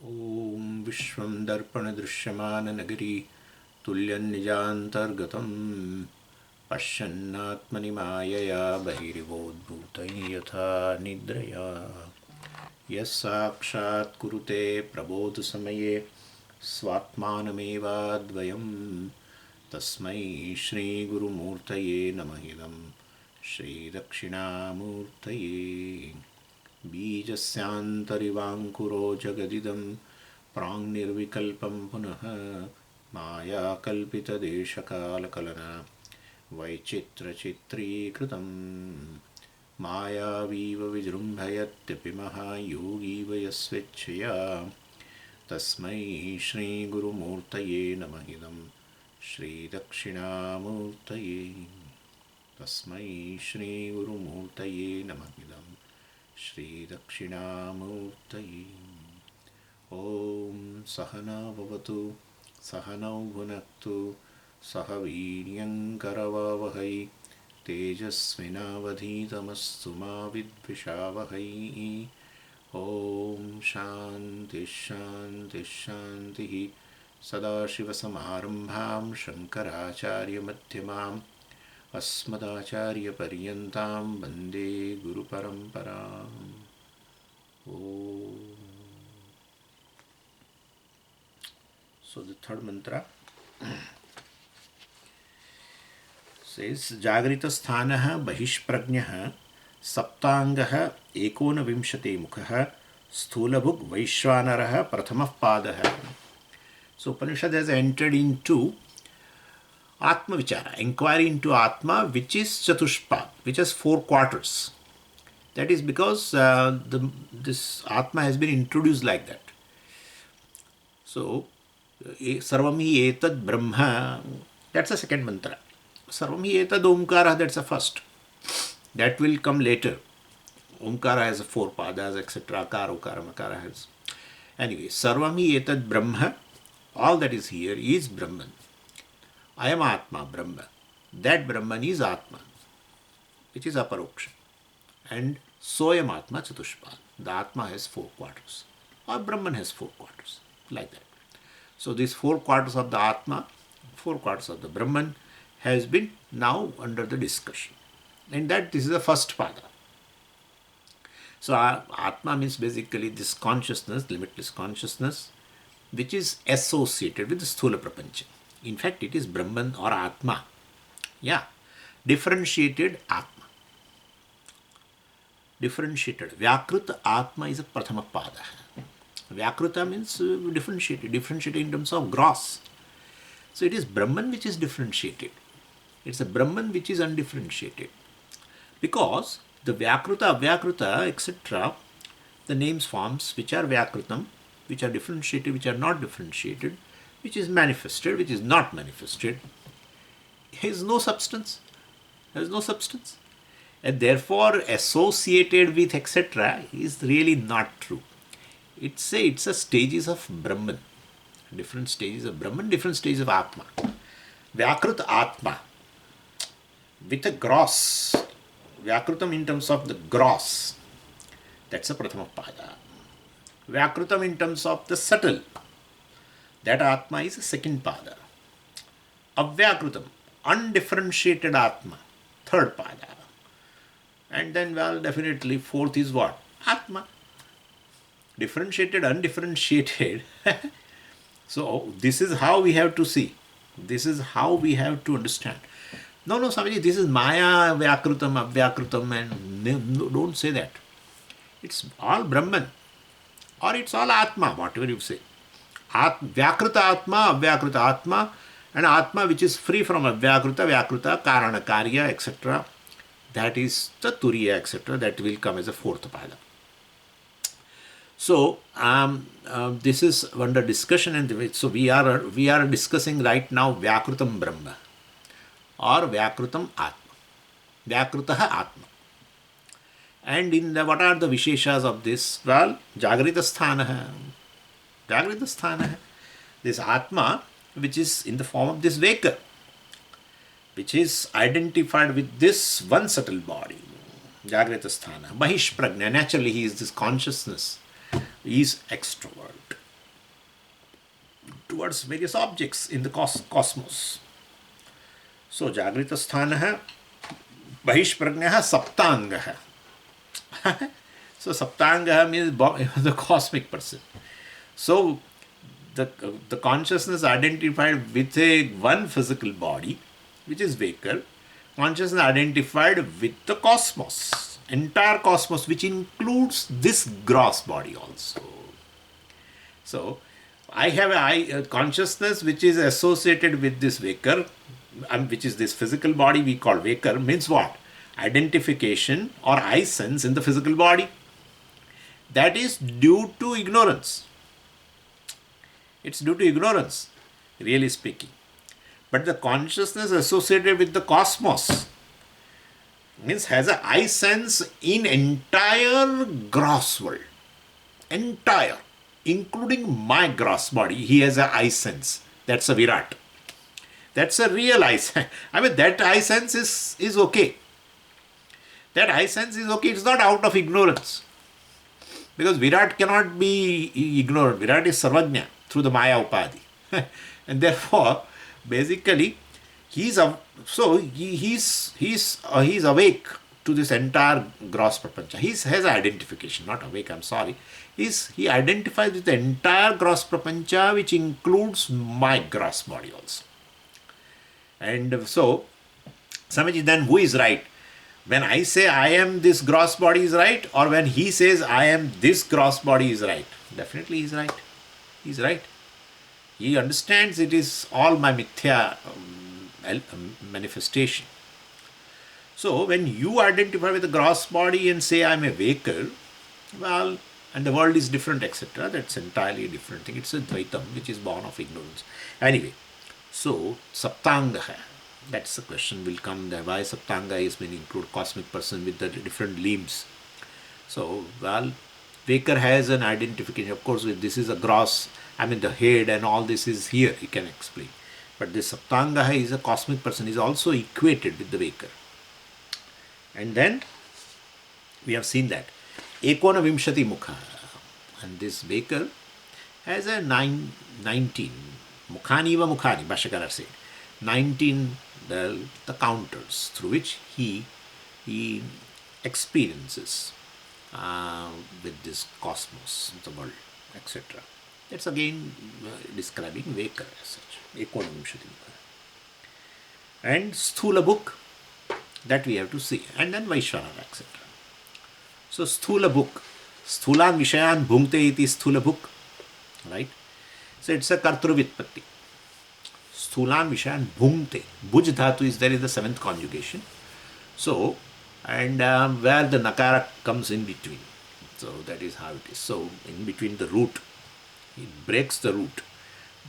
ॐ विश्वं दर्पणदृश्यमाननगरी तुल्यं निजान्तर्गतं पश्यन्नात्मनि मायया बहिर्वोद्भूतं यथा निद्रया यः साक्षात् कुरुते प्रबोधसमये स्वात्मानमेवाद्वयं तस्मै श्रीगुरुमूर्तये नमः इदं श्रीदक्षिणामूर्तये बीजस्यान्तरिवाङ्कुरो जगदिदं प्राङ्निर्विकल्पं पुनः मायाकल्पितदेशकालकलना वैचित्रचित्रीकृतं मायावीव विजृम्भयत्यपि महायोगीव यस्वेच्छया तस्मै श्रीगुरुमूर्तये नमः इदं श्रीदक्षिणामूर्तये तस्मै श्रीगुरुमूर्तये नमः इदं श्रीदक्षिणामूर्तये। ॐ सहना भवतु सहनौ भुनक्तु सह वीर्यङ्करवावहै तेजस्विनावधीतमस्तु मा विद्विषावहै। ॐ शान्तिः शान्तिः शान्तिः। सदाशिवसमारम्भां शङ्कराचार्यमध्यमाम् अस्मदाचार्यपर्यन्तां वन्दे गुरुपरम्पराम्। So the third mantra says Jagrita Sthanah Bahishprajñah Saptangah Ekonavimshate Mukhah Sthulabhug Vaishvanara Prathamah Pādah. So Upanishad has entered into Atma Vichara, inquiry into Atma, which is Chatushpad, which has 4 quarters. That is because this Atma has been introduced like that. So, Sarvam hi etad Brahma, that's the second mantra. Sarvam hi etad Omkara, that's the first. That will come later. Omkara has 4 pādas, etc. Akara, Ukara, Makara has. Anyway, Sarvam hi etad Brahma, all that is here is Brahman. Ayam Ātmā Brahma. That Brahman is Atman, which is Aparoksha. And Soyam Atma Chatushpad. The Atma has 4 quarters. Or Brahman has 4 quarters. Like that. So these 4 quarters of the Atma, 4 quarters of the Brahman has been now under the discussion. And that this is the first Pāda. So Atma means basically this consciousness, limitless consciousness, which is associated with the Sthula Prapancha. In fact, it is Brahman or Atma. Yeah. Differentiated Atma. Differentiated. Vyakruta Atma is a Prathama Pāda. Vyakruta means differentiated. Differentiated in terms of gross. So it is Brahman which is differentiated. It's a Brahman which is undifferentiated. Because the Vyakruta, Avyakruta, etc., the names forms which are Vyakrutam, which are differentiated, which are not differentiated, which is manifested, which is not manifested, has no substance. Has no substance. And therefore associated with etc. is really not true. It's a stages of Brahman. Different stages of Brahman, different stages of Atma. Vyakruta Atma. With a gross. Vyakrutam in terms of the gross. That's a Prathama Pāda. Vyakrutam in terms of the subtle. That Atma is a second Pāda. Avyakrutam, undifferentiated Atma, third Pāda. And then, well, definitely fourth is what? Atma. Differentiated, undifferentiated. So, this is how we have to see. This is how we have to understand. No, Swamiji, this is Maya, Vyakrutam, Avyakrutam, and no, don't say that. It's all Brahman. Or it's all Atma, whatever you say. Vyakruta Atma, Avyakruta Atma, and Atma which is free from Avyakruta, Vyakruta, Karana, Karya, etc. That is the Turīya, etc. That will come as a 4th Pāda. So, this is under discussion, and so we are discussing right now Vyakrutam Brahma or Vyakrutam Atma. Vyakrutaha Atma. And in the, what are the Visheshas of this? Well, Jagrita Sthanaha. Jagrita Sthana, this Atma, which is in the form of this waker, which is identified with this one subtle body, Jagrita Sthana. Bahishprajña, naturally he is this consciousness, he is extrovert. towards various objects in the cosmos. So Jagrita Sthanaha Bahishprajnaha Saptangaha. So Saptangaha means the cosmic person. So the consciousness identified with one physical body, which is Vaker, consciousness identified with the cosmos, entire cosmos, which includes this gross body also. So I have a consciousness which is associated with this Vaker, which is this physical body we call Vaker, means what? Identification or I sense in the physical body. That is due to ignorance. It's due to ignorance, really speaking. But the consciousness associated with the cosmos means has an I sense in entire gross world. Entire. Including my gross body, he has an I sense. That's a Virāṭ. That's a real I sense. I mean, that I sense is okay. That I sense is okay. It's not out of ignorance. Because Virāṭ cannot be ignored. Virāṭ is Sarvajña through the Maya Upadhi. And therefore, basically, he's awake to this entire gross prapancha. He has identification, not awake, I'm sorry. He identifies with the entire gross prapancha, which includes my gross body also. And so, Swamiji, then who is right? When I say I am this gross body is right, or when he says I am this gross body is right? Definitely he is right. He is right. He understands it is all my mithya manifestation. So when you identify with the gross body and say I am a Vaker, well, and the world is different, etc., that's entirely a different thing. It's a Dvaitam, which is born of ignorance. Anyway, so Saptangaha, that's the question will come there. Why Saptanga is when include cosmic person with the different limbs. So, well, Vaker has an identification. Of course, this is a gross, I mean the head and all this is here, he can explain. But this Saptangaha is a cosmic person, is also equated with the Vaker. And then, we have seen that. Ekona Vimshati Mukha. And this Vaker has a 19. Mukhani va Mukhani, Bhashyakara said. 19 the counters through which he experiences with this cosmos, the world, etc. That's again describing Vaker as such. Ekona Vimshati Mukha. And Sthula book, that we have to see. And then Vishvanara, etc. So Sthula book, Sthulan Vishayan Bhungte iti Sthula book, right? So it's a Kartruvitpatti. Sthulan Vishayan Bhungte. Bhuj dhatu is there in the seventh conjugation. So, and where the Nakara comes in between. So that is how it is. So in between the root, it breaks the root.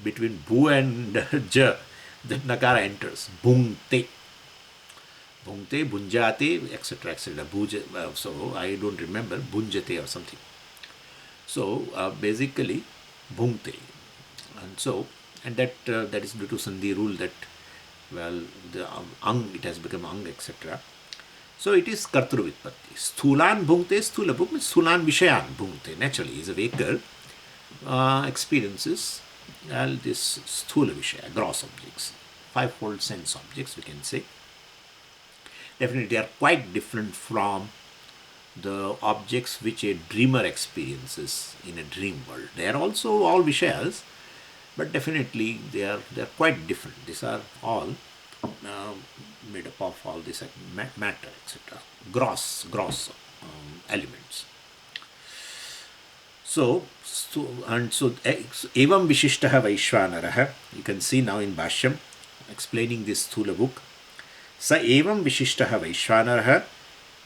Between Bhu and Ja, the Nakara enters. Bhungte. Bhungte, Bhunjate, etc., etc. So I don't remember, Bhunjate or something. So basically, Bhungte. And so, and that is due to Sandhi rule that, well, the Ang, it has become Ang, etc. So it is Kartru Vitpatti. Sthulan Bhungte, Sthula book means Sthulan Vishayan Bhungte. Naturally, is a Vaker experiences this Sthula Vishaya, gross objects, fivefold sense objects, we can say. Definitely, they are quite different from the objects which a dreamer experiences in a dream world. They are also all Vishayas, but definitely they are quite different. These are all made up of all this matter, etc. Gross elements. So evam vishishtaha Vaishvanaraha, you can see now in Bhashyam, explaining this Sthula book. Sa evam vishishtaha Vaishvanaraha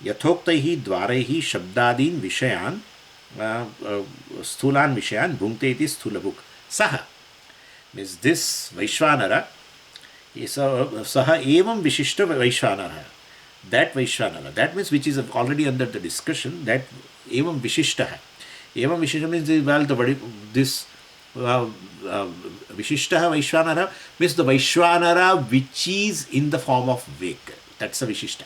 yathoktahi dvaraihi shabdadin vishayan sthulan vishayan bhungte iti Sthula book. Saha means this Vaishvanara is saha evam vishishta Vaishvanara. That Vaishvanara, that means which is already under the discussion, that evam vishishtaha. Evam vishishta means, well, this Vishishtaha Vaishvanara means the Vaishvanara which is in the form of Vaker. That's a Vishishta.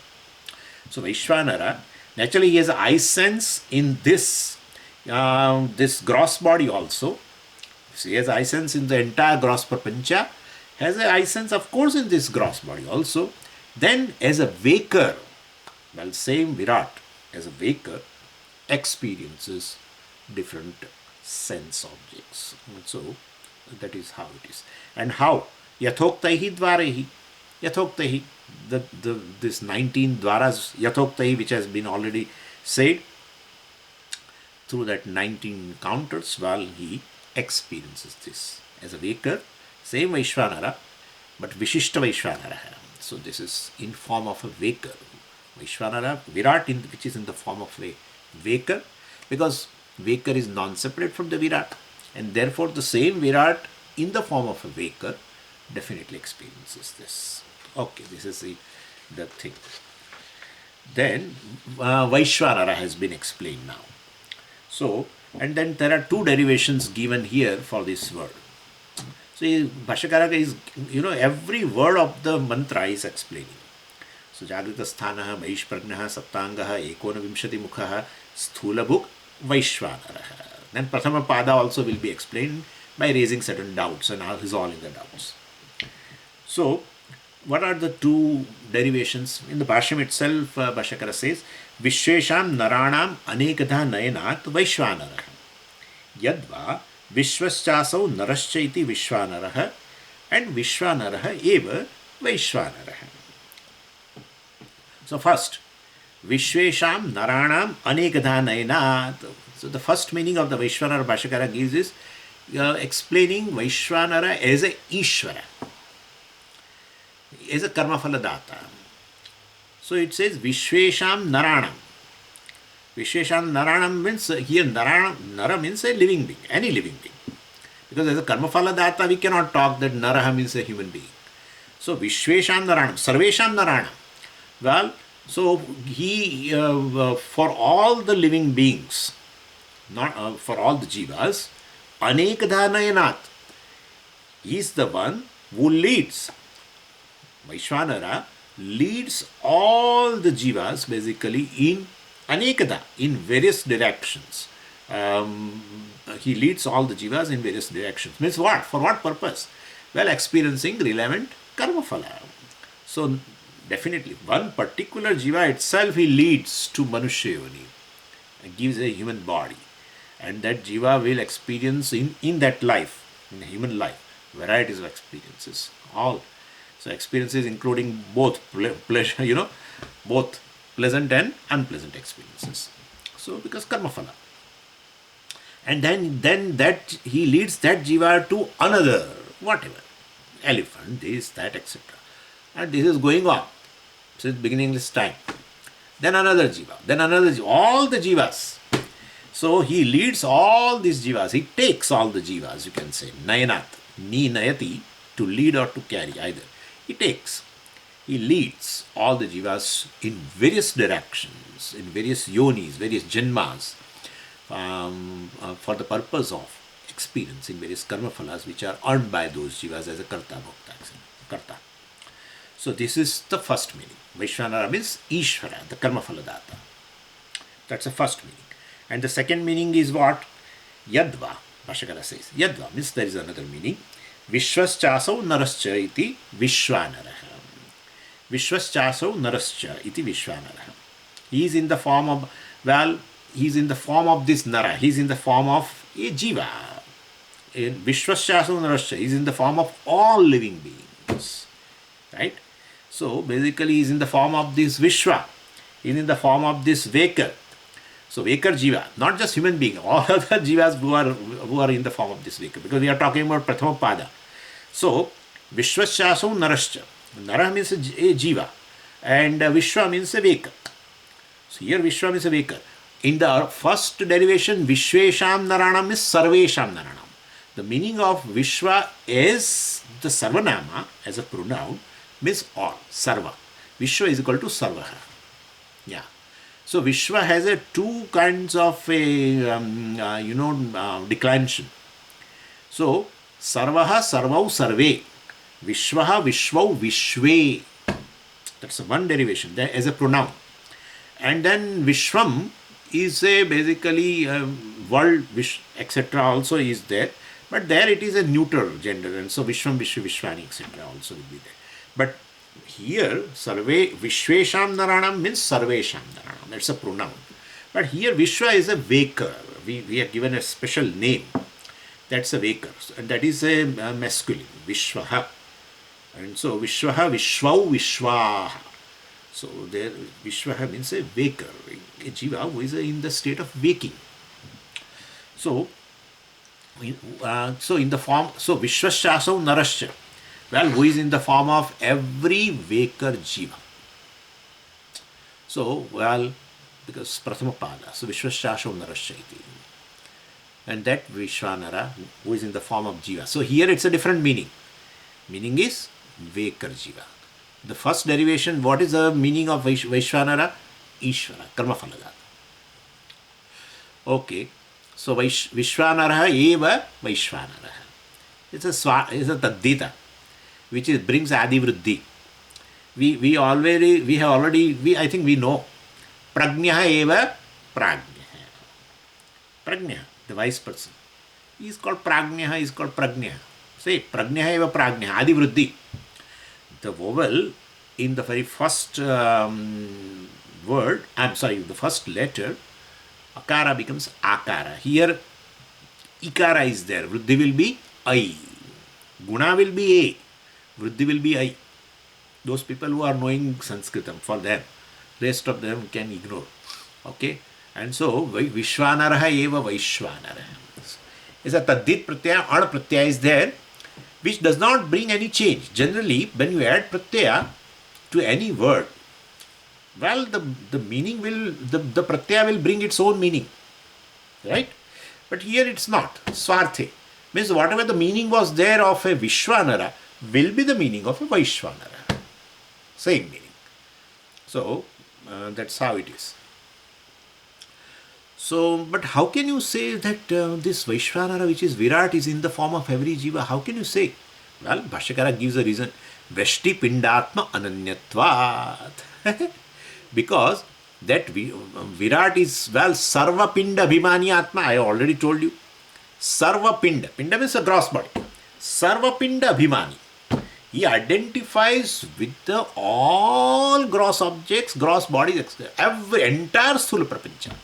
So Vaishvanara, naturally he has an I sense in this gross body also, He has eye sense in the entire gross prapancha, has an eye sense of course in this gross body also. Then as a waker, well, same Virat as a waker experiences different sense objects. And so that is how it is. And how? Yathoktahi dvarehi. Yathoktahi. This 19 dvaras, Yathoktahi, which has been already said, through that 19 counters, while he experiences this as a waker, same Vishvanara, but Vishishta Vishvanara. So this is in form of a waker. Vishvanara, Virāṭ, which is in the form of a waker, because waker is non-separate from the Virāṭ, and therefore the same Virāṭ in the form of a waker definitely experiences this. Okay, this is the thing. Then Vishvanara has been explained now. So, and then there are two derivations given here for this word. So Bhashyakara is, every word of the mantra is explaining. So Jagrita Sthanaha, Vaishprajnaha, Saptangaha, Ekonavimshati Mukhaha, Sthulabhuk, Vaishvanara. Then Prathama Pāda also will be explained by raising certain doubts and resolving the doubts. So, what are the two derivations? In the Bhashya itself, Bhashyakara says, Vishvesham Naranam Anekadha Nayanat Vaishvanara. Yadva Vishvaschasau Narascha iti Vishvanara and Vishvanara eva Vaishvanara. So first, Vishvesham Naranam Anekadha Nayanat. So the first meaning of the Vishvanara Bhashyakara gives is explaining Vishvanara as a Ishvara, as a karma phaladata. So it says Vishvesham Naranam. Vishvesham Naranam means here Nara means a living being, any living being. Because as a karma phaladata we cannot talk that Naraha means a human being. So Vishvesham Naranam, Sarvesham Naranam. Well, so he for all the living beings, not for all the jivas, Anekadha Nayanat, he is the one who leads. Vishvanara leads all the jivas basically in Anekada, in various directions. He leads all the jivas in various directions. Means what? For what purpose? Well, experiencing relevant karma phala. So definitely one particular jiva itself he leads to Manushya Yoni, gives a human body, and that jiva will experience in that life, in the human life, varieties of experiences, all. So experiences including both pleasure, both pleasant and unpleasant experiences. So because karma phala. And then that he leads that jiva to another, whatever, elephant, this, that, etc. And this is going on since beginningless time. Then another jiva, all the jivas. So he leads all these jivas, he takes all the jivas, you can say, nayanat, ni nayati, to lead or to carry either. He leads all the jivas in various directions, in various yonis, various janmas, for the purpose of experiencing various karma phalas which are earned by those jivas as a karta bhokta, karta. So this is the first meaning. Vishvanara means Ishvara, the karma phaladata. That's the first meaning. And the second meaning is what? Yadva, Bhashyakara says. Yadva means there is another meaning. Vishvaschasau narascha iti Vishvanara. Vishvaschasau narascha iti Vishvanara. He is in the form of, he is in the form of this Nara. He is in the form of a jiva. Vishvaschasau narascha. He is in the form of all living beings. Right? So basically he is in the form of this Viśva. He is in the form of this Vaker. So Vaker jiva, not just human being, all other jivas who are in the form of this Vaker, because we are talking about Prathama Pāda. So Vishvaschasau narascha. Nara means a jiva and Viśva means a Vaker. So here Viśva means a Vaker. In the first derivation, Vishvesham Naranam is Sarvesham Naranam. The meaning of Viśva is the Sarvanama as a pronoun means all, Sarva. Viśva is equal to Sarvaha. Yeah. So Viśva has a two kinds of declension. So Sarvaha, Sarvau, Sarve. Viśvaha, Viśvau, Viśve. That's one derivation as a pronoun. And then Viśvam is a basically world, etc. also is there. But there it is a neuter gender, and so Vishvam, Vishwa, Vishvani, etc. also will be there. But here, Sarve Vishvesham Naranam means Sarvesham Naranam. That's a pronoun. But here Vishwa is a waker. We are given a special name. That's a waker. And that is a masculine. Vishvaha. And so Vishvaha, Vishvau, Vishvaha. So there Vishvaha means a waker. A jiva who is in the state of waking. So, in the form, so Vishvashasau Narasya. Well, who is in the form of every waker jiva. So, well, because Prathama Pāda, so Vishvashasau Narasya iti. And that Vishvanara, who is in the form of jiva. So here it's a different meaning. Meaning is waker jiva. The first derivation, what is the meaning of Vishvanara? Ishvara, karma phaladata. Okay. So Vishvanara eva Vishvanara. It's a taddita, which brings adivruddhi. I think we know. Prājña eva Prājña. Prājña, the wise person. He is called Prājña, he is called Prājña. Say Prājña eva Prājña, adivruddhi. The vowel in the very first the first letter, akara becomes akara. Here, ikara is there. Vriddhi will be I. Guna will be A. Vriddhi will be I. Those people who are knowing Sanskritam, for them. Rest of them can ignore. Okay? And so, Vishvanara eva Vaishvanara. Is a taddit pratyaya, ad pratyaya is there, which does not bring any change. Generally, when you add pratyaya to any word, well, the meaning will, the pratyaya will bring its own meaning. Right? But here it's not. Swarthe. Means whatever the meaning was there of a Vishvanara will be the meaning of a Vaishvanara. Same meaning. So, that's how it is. So, but how can you say that this Vishvanara, which is Virāṭ, is in the form of every jiva? How can you say? Well, Bhashyakara gives a reason. Veshti pindatma ananyatvat. Because that Virāṭ is, well, sarva pinda abhimani atma. I already told you. Sarva pinda. Pinda means a gross body. Sarva pinda abhimani. He identifies with all gross objects, gross bodies, every entire sthula prapancha.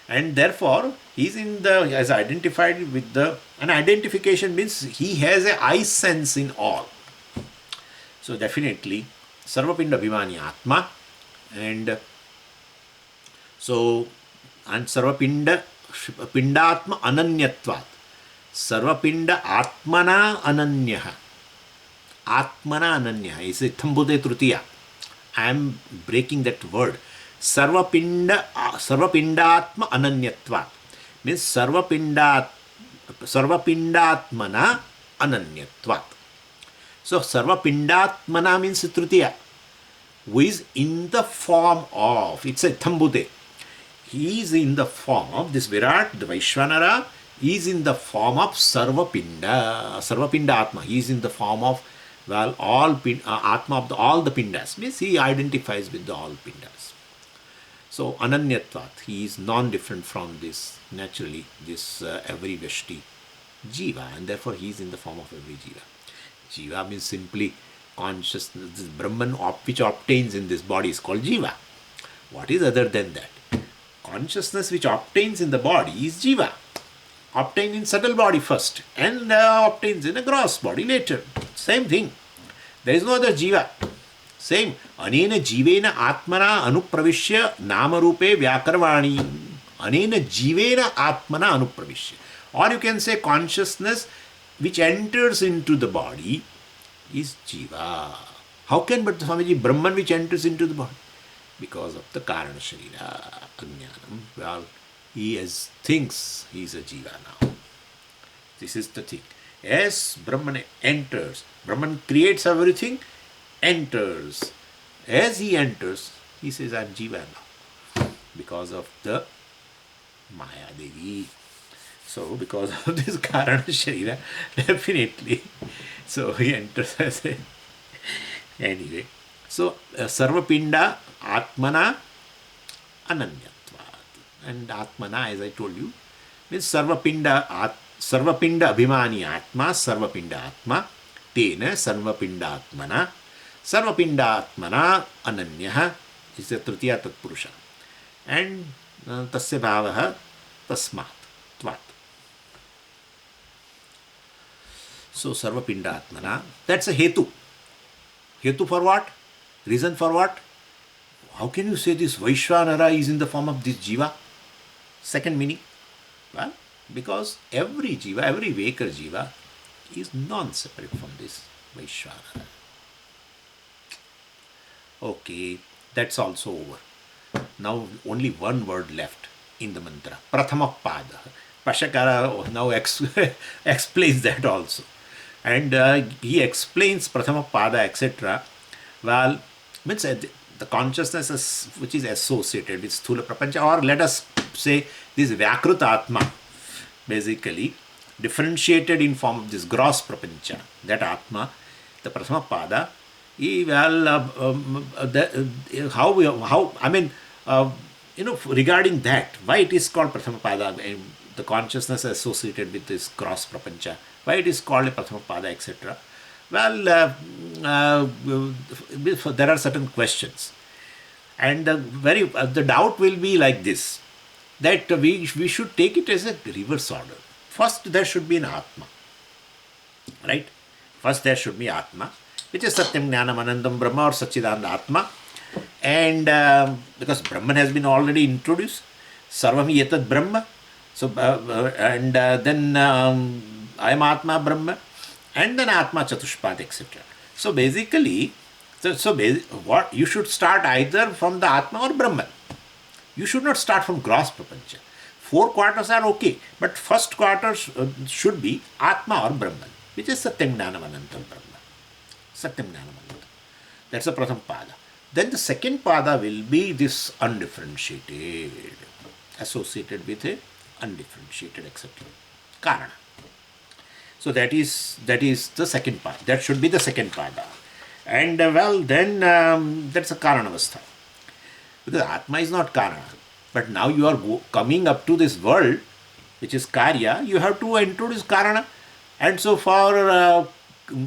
And therefore, he is as identified with an identification means he has a I sense in all. So definitely, Sarvapinda Abhimani Atma, and so, and Sarvapinda Pindatma Ananyatvat. Sarvapinda Atmana Ananyaha. Atmana Ananyaha is a Thambute Turīya. I am breaking that word. Sarvapindatma Ananyatvat means Sarvapindatmana Ananyatvat. So Sarvapindatmana means Tritiya, who is in the form of, it's a Thambute. He is in the form of this Virāṭ, the Vaishvanara, he is in the form of Sarvapinda Atma. He is in the form of, well, all Atma of all the Pindas. Means he identifies with all Pindas. So Ananyatvat, he is non-different from this, naturally, this every Veshti Jiva, and therefore he is in the form of every Jiva. Jiva means simply consciousness, this Brahman which obtains in this body is called Jiva. What is other than that? Consciousness which obtains in the body is Jiva. Obtained in subtle body first and obtains in a gross body later. Same thing. There is no other Jiva. Same. Anena jivena atmana anupravishya namarupe vyakarvani. Anena jivena atmana anupravishya. Or you can say consciousness which enters into the body is Jiva. How can but Swamiji Brahman which enters into the body? Because of the Karana Sharira, Ajnanam. Well, he thinks he is a Jiva now. This is the thing. As Brahman enters, Brahman creates everything, enters. As he enters, he says, I am Jiva now. Because of the Maya Devi. So, because of this Karana Sharira, definitely. So, he enters as a... Anyway. So, Sarvapinda Atmana Ananyatvat. And Atmana, as I told you, means Sarvapinda sarvapinda abhimani atma sarvapinda atma tena sarvapinda atmana sarvapinda atmana ananyah is the tritiya tatpurusha. And tasya bhavaha tasmat tvat. So sarvapinda atmana, that's a hetu. Hetu for what? Reason for what? How can you say this Vishvanara is in the form of this jiva? Second meaning. Well, because every jiva, every Vekar jiva is non-separate from this Vishvanara. Okay, that's also over. Now only one word left in the mantra. Prathama Pāda. Bhashyakara now explains that also. And he explains Prathama Pāda, etc. Well, means the consciousness which is associated with Sthula Prapancha, or let us say this Vyakruta Atma, basically differentiated in form of this gross Prapancha, that Atma, the Prathama Pada, regarding that, why it is called Prathama Pada, the consciousness associated with this gross Prapancha, why it is called a Prathama Pada, etc. Well, there are certain questions, and the doubt will be like this, that we should take it as a reverse order. First, there should be an Atma, right? First, there should be Atma, which is Satyam Jnanam Anandam Brahma or Satchidananda Atma, and because Brahman has been already introduced, Sarvam Yetat Brahma, so then Ayam Ātmā Brahma, and then Atma Chatushpad, etc. So basically, what you should start either from the Atma or Brahman. You should not start from gross Prapancha. 4 quarters are okay, but first quarter should be Atma or Brahman, which is Satyam Jnanam Anantam Brahma. Satyam Jnanam Anantam. That's the Pratham Pada. Then the second Pada will be this undifferentiated, associated with a undifferentiated, etc. Karana. So that is the second part. That should be the second Pada. And then that's a Karanavastha. Because Atma is not Karana. But now you are coming up to this world, which is Karya, you have to introduce Karana. And so for,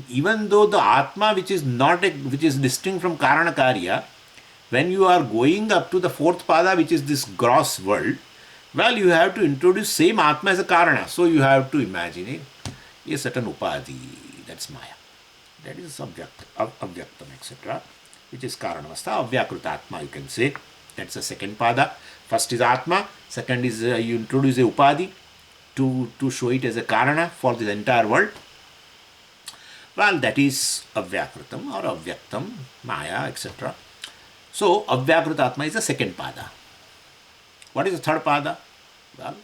even though the Atma, which is distinct from Karana Karya, when you are going up to the fourth Pada, which is this gross world, well, you have to introduce same Atma as a Karana. So you have to imagine a certain Upadhi, that's Maya. That is Avyaktam, etc., which is Karanavastha, Avyakruta Atma, you can say. That's the second Pada. First is Atma, second is you introduce a Upadhi to show it as a Karana for the entire world. Well, that is Avyakrutam or Avyaktam, Maya, etc. So, Avyakruta Atma is the second Pada. What is the third Pada? Well,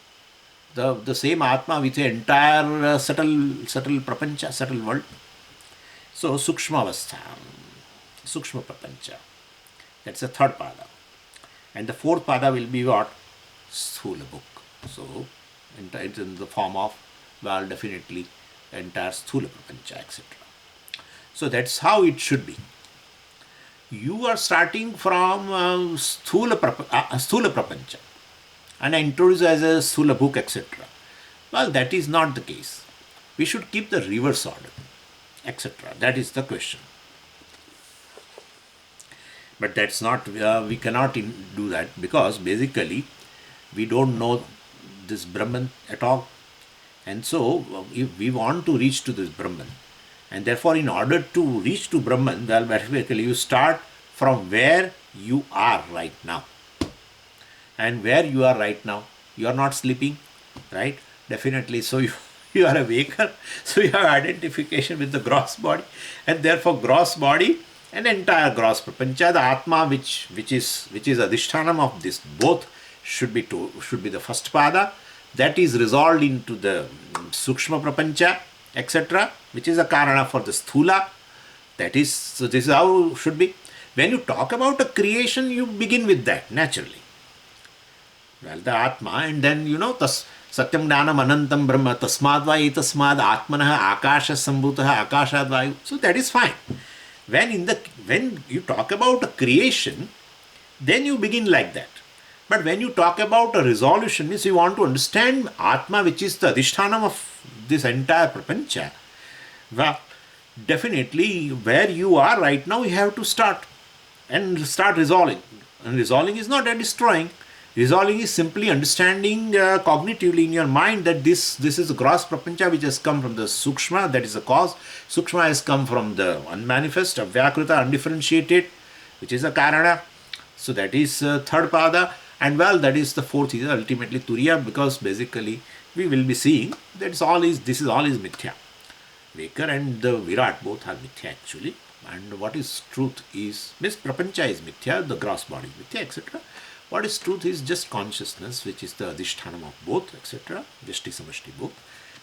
the same Atma with the entire subtle Prapancha, subtle world. So, Sukshma Avastha, Sukshma Prapancha. That's the third Pada. And the fourth Pada will be what? Sthula book. So, it's in the form of, well, definitely entire Sthula Prapancha, etc. So, that's how it should be. You are starting from Sthula Prapancha and introduce as a Sthula book, etc. Well, that is not the case. We should keep the reverse order, etc. That is the question. But that's not, we cannot do that, because basically we don't know this Brahman at all. And so if we want to reach to this Brahman, and therefore in order to reach to Brahman, well, basically you start from where you are right now. And where you are right now, you are not sleeping, right? Definitely. So you are a waker, so you have identification with the gross body, and therefore gross body and entire gross prapancha, the Atma which is adhishthanam of this both should be the first Pada, that is resolved into the Sukshma Prapancha, etc., which is a Karana for the Sthula. That is, so this is how it should be. When you talk about a creation, you begin with that naturally. Well, the Atma, and then Satyam Jnanam Anantam Brahma Tasmad Va Etasmad Atmanah Akasha Sambhutah Akashad Vayu. So that is fine. When you talk about a creation, then you begin like that. But when you talk about a resolution, means you want to understand Atma, which is the Adhishthanam of this entire Prapancha. Well, definitely where you are right now, you have to start resolving. And resolving is not a destroying. Resolving is simply understanding cognitively in your mind that this is a gross prapancha which has come from the sukshma, that is the cause. Sukshma has come from the unmanifest, avyakrita, undifferentiated, which is a karana. So that is third pada. And well, that is the fourth is ultimately Turīya, because basically we will be seeing that this is all is mithya. Vekar and the Virāṭ both are mithya actually. And what is truth is, means prapancha is mithya, the gross body is mithya, etc. What is truth is just consciousness, which is the adhishthanam of both, etc. Vyashti samashti both.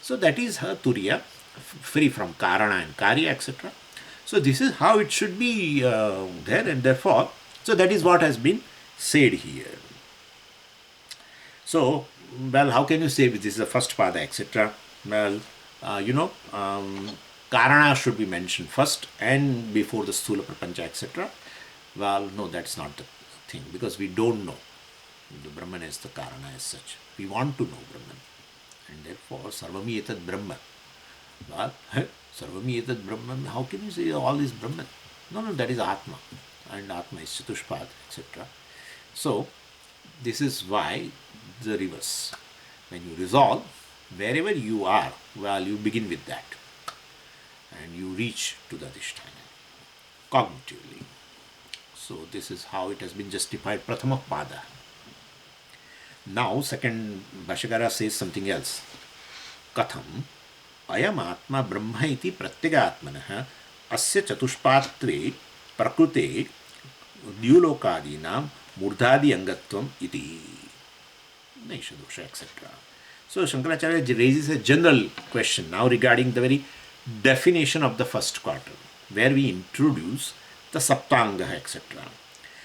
So that is her Turīya, free from karana and karya, etc. So this is how it should be there, and therefore, so that is what has been said here. So, well, how can you say this is the first pada, etc.? Well, karana should be mentioned first and before the sthula prapancha, etc. Well, no, that's not the thing, because we don't know the Brahman as the karana as such. We want to know Brahman, and therefore sarvami etad Brahma. Well, sarvami etad Brahman, how can you say all is Brahman? No, that is Atma, and Atma is Chatushpad, etc. So this is why the reverse. When you resolve, wherever you are, well, you begin with that and you reach to the adhisthana cognitively. So this is how it has been justified, prathama pada. Now second Bhashyakara says something else. Katham Ayam Ātmā Brahma iti pratyagaatmanah asya chatushpatve prakrute dyulokadinam murdhadi angatvam iti naishadosha, etc. So Shankaracharya raises a general question now regarding the very definition of the first quarter, where we introduce the saptanga, etc.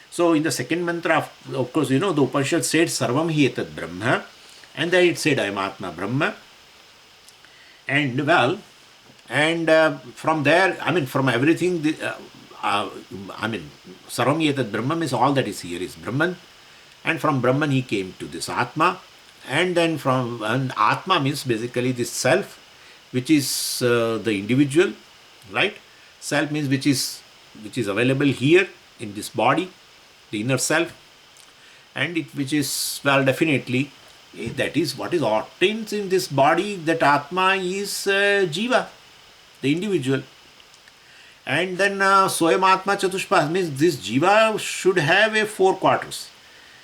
So in the second mantra, of course, the Upanishad said sarvam hi etad Brahma, and then it said Ayam Ātmā Brahma. And well, and from there, from everything, sarvam hi etad Brahma means all that is here is Brahman, and from Brahman he came to this Atma, and then and Atma means basically this self, which is the individual, right? Self means which is available here in this body, the inner self, and which is, well, definitely that is what is obtained in this body, that Atma is Jiva, the individual. And then Soyam Atma Chatushpad means this Jiva should have a 4 quarters.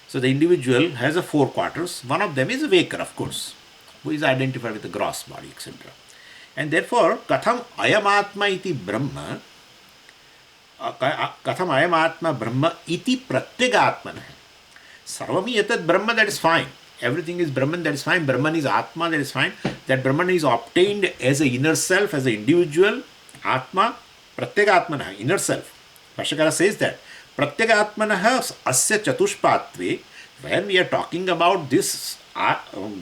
So the individual has a 4 quarters. One of them is a Vekar, of course, who is identified with the gross body, etc. And therefore, Katham Ayam Ātmā iti Brahma, Katham Ayam Ātmā Brahma iti pratyagaatmanah. Sarvami etad Brahma, that is fine. Everything is Brahman, that is fine. Brahman is Atma, that is fine. That Brahman is obtained as an inner self, as an individual, Atma, pratyagaatmanah, inner self. Bhashyakara says that. Pratyagaatmanah asya chatushpatve, when we are talking about this,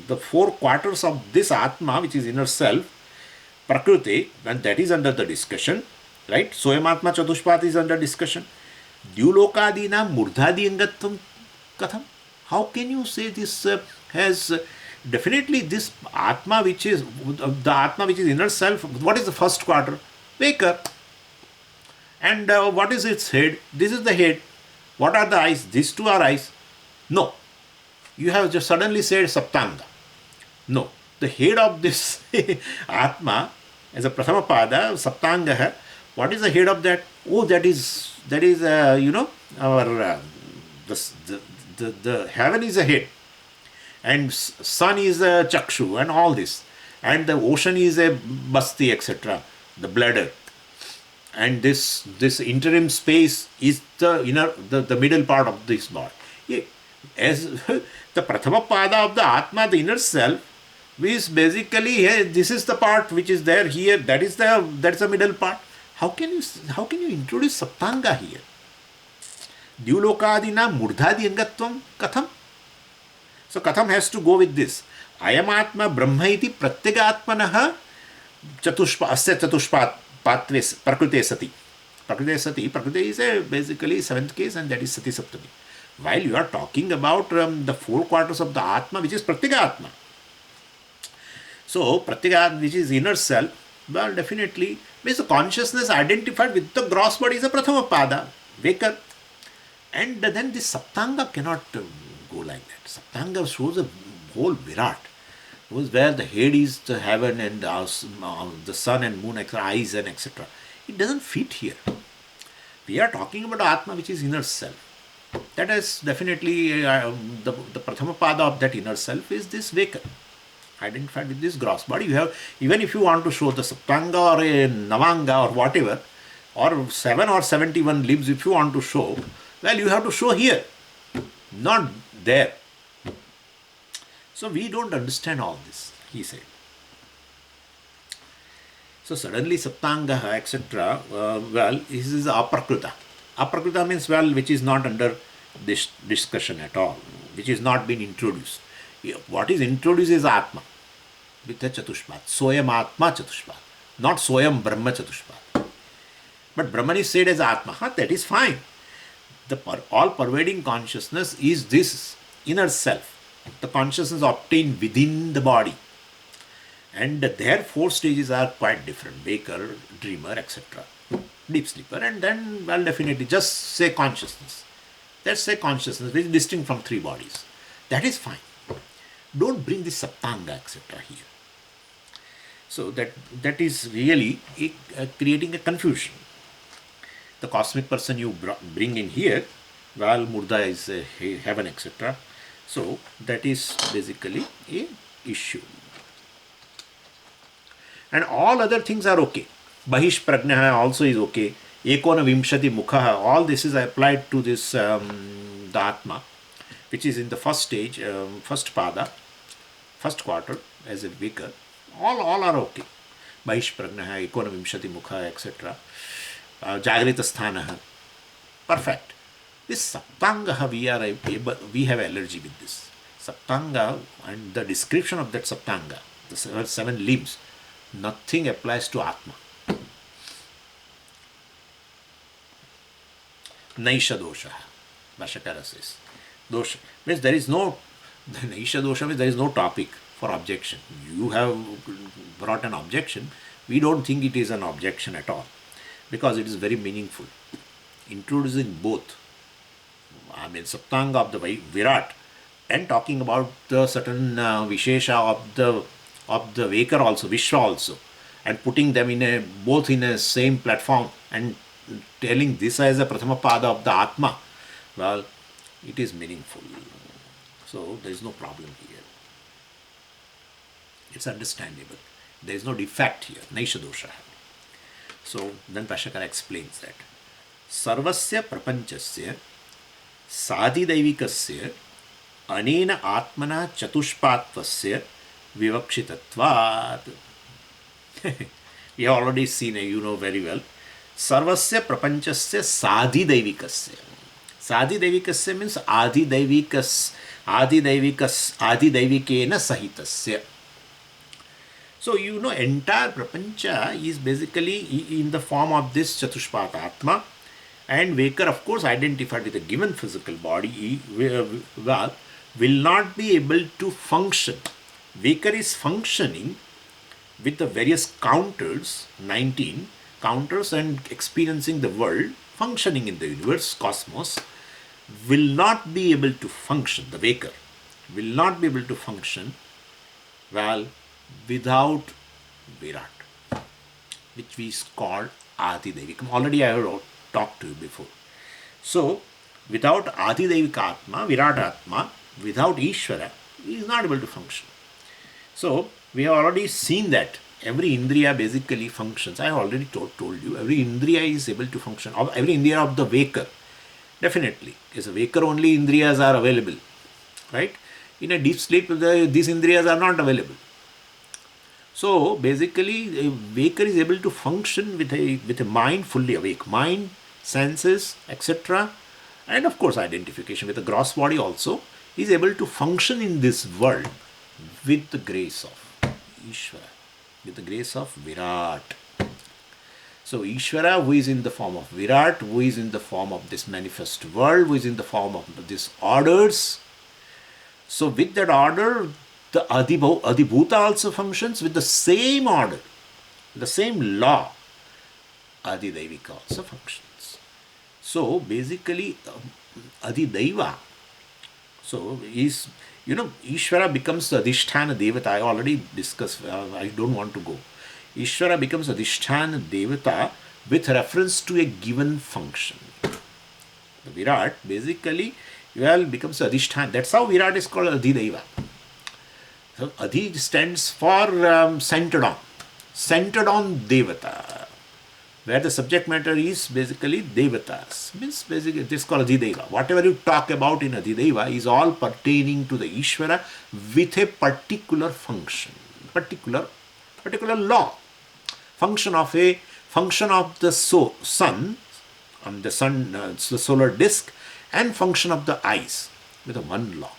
the 4 quarters of this Atma, which is inner self, Prakriti, and that is under the discussion, right? Soyam Atma Chatushpat is under discussion. Dyulokadina murdhadi angatvam katham. How can you say this has definitely this Atma, which is the Atma, which is inner self? What is the first quarter? Vekar. And what is its head? This is the head. What are the eyes? These 2 are eyes. No. You have just suddenly said saptanga. No. The head of this Atma as a prathama pada, saptanga, what is the head of that? Oh, that is our the heaven is a head, and sun is a chakshu, and all this, and the ocean is a basti, etc., the bladder, and this interim space is the middle part of this body. As the prathama pada of the Atma, the inner self, is basically this is the part which is there here. That's the middle part. How can you introduce saptanga here? Dyulokadina murdhadi angatvam katham. So katham has to go with this. Ayam Ātmā Brahma iti pratyagaatmanah asya chatushpat prakrite sati. Prakrite sati. Prakrite is basically 7th case, and that is sati saptami. While you are talking about the four quarters of the Atma, which is Pratyeka Atma. So, Pratyeka, which is inner self, well, definitely means the consciousness identified with the gross body is a Prathama Pāda, Vekar. And then this Saptanga cannot go like that. Saptanga shows a whole Virāṭ, where the head is the heaven and the sun and moon, eyes and etc. It doesn't fit here. We are talking about Atma, which is inner self. That is definitely the Prathama Pada of that inner self is this Vekar, identified with this gross body. You have, even if you want to show the Saptanga or a Navanga or whatever, or 7 or 71 limbs, if you want to show, well, you have to show here, not there. So we don't understand all this, he said. So suddenly Saptanga, etc., well, this is Aprakrita. Aprakrita means, well, which is not under this discussion at all, which is not been introduced. What is introduced is Atma, with the Chatushpad. Soyam Ātmā Chatushpad, not Soyam Brahma Chatushpad. But Brahman is said as Atma. That is fine. The all-pervading consciousness is this inner self. The consciousness obtained within the body. And their 4 stages are quite different. Waker, dreamer, etc. Deep sleeper. And then, well, definitely just say consciousness. Let's say consciousness, which is distinct from 3 bodies. That is fine. Don't bring this Saptanga, etc. here. So that is really creating a confusion. The cosmic person you bring in here, well, Murda is heaven, etc. So that is basically a issue. And all other things are okay. Bahish Prajña also is okay. Ekona Vimshati Mukha, all this is applied to this the Atma, which is in the first stage, first Pāda, first quarter as a Vekar. All are okay. Bahish Prajña, Ekona Vimshati Mukha, etc. Jagrita Sthana, perfect. This Saptanga, we have allergy with this. Saptanga and the description of that Saptanga, the 7 limbs, nothing applies to Atma. Naisha dosha, Bhashya says. Dosha means there is no, the Naisha dosha means there is no topic for objection. You have brought an objection. We don't think it is an objection at all, because it is very meaningful. Introducing both, Saptanga of the Virāṭ and talking about the certain Vishesha of the Vekar also, Viśva also, and putting them in both in a same platform and telling this as a Prathama Pada of the Atma, well, it is meaningful. So there is no problem here. It's understandable. There is no defect here, Naisha dosha. So then Shankara explains that Sarvasya Prapanchasya Sadhidaivikasya Anena Atmana Chatushpatvasya Vivakshitatvat. We have already seen, you know very well. Sarvasya Prapanchasya Sadhidaivikasya. Sadhidaivikasya means Adidaivikena Sahitasya. So, you know, entire Prapancha is basically in the form of this Chatushpat Atma, and Vekar, of course, identified with a given physical body, will not be able to function. Vekar is functioning with the various counters, 19 counters, and experiencing the world, functioning in the universe, cosmos, will not be able to function, the Vekar will not be able to function, well, without Virāṭ, which is called Adidaivikam. Already I have talked to you before. So, without Adidevika Atma, Virāṭ Atma, without Ishvara, he is not able to function. So, we have already seen that every Indriya basically functions. I have already told you, every Indriya is able to function. Every Indriya of the Vekar, definitely. As a Vekar, only Indriyas are available. Right? In a deep sleep, these Indriyas are not available. So, basically, a Vekar is able to function with a mind fully awake. Mind, senses, etc. And of course, identification with the gross body also is able to function in this world with the grace of Ishvara, with the grace of Virāṭ. So Ishvara, who is in the form of Virāṭ, who is in the form of this manifest world, who is in the form of these orders. So with that order, the Adhibhuta also functions with the same order, the same law. Adhidevika also functions. So basically, Adhidaiva, so is, Ishvara becomes the Adhisthana Devata. I already discussed, I don't want to go. Ishvara becomes Adhisthana Devata with reference to a given function. The Virāṭ basically becomes Adhisthana. That's how Virāṭ is called Adhidaiva. So Adhi stands for centered on Devata, where the subject matter is basically Devatas. Means basically this is called Adhideva. Whatever you talk about in Adhideva is all pertaining to the Ishvara with a particular function, particular law. Function of the sun, the solar disk, and function of the eyes with a one law.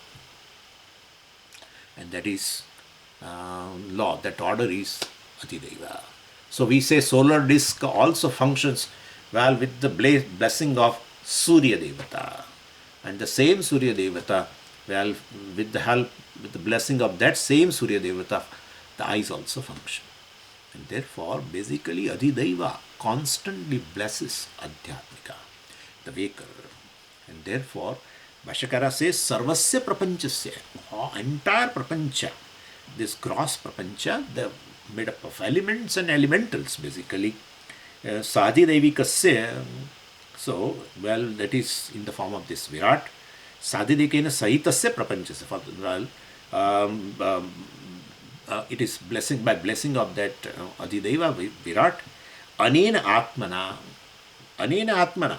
And that is law, that order is Adhideva. So we say solar disk also functions with the blessing of Surya Devata. And the same Surya Devata, with the blessing of that same Surya Devata, the eyes also function. And therefore, basically, Adhidaiva constantly blesses Adhyatmika, the waker. And therefore, Bhashyakara says, Sarvasya Prapanchasya, entire Prapancha, this gross Prapancha, made up of elements and elementals, basically. Sadhidevikasya, that is in the form of this Virāṭ. Sadhidekena Sahitasya Prapanchasya, it is by blessing of that Adhideva Virāṭ. Anena Atmana,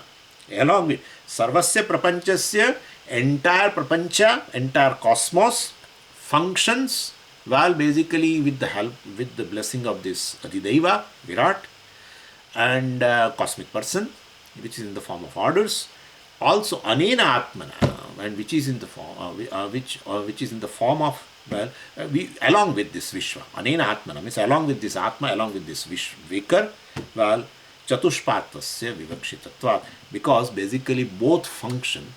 along with Sarvasya Prapanchasya, entire Prapancha, entire cosmos functions basically with the blessing of this Adhideva Virāṭ and cosmic person, which is in the form of orders. Also Anena Atmana, and which is in the form which is in the form of along with this Viśva. Anena Atmana means along with this Atma, along with this Waker, Chatushpad Vivakshitattva, because basically both function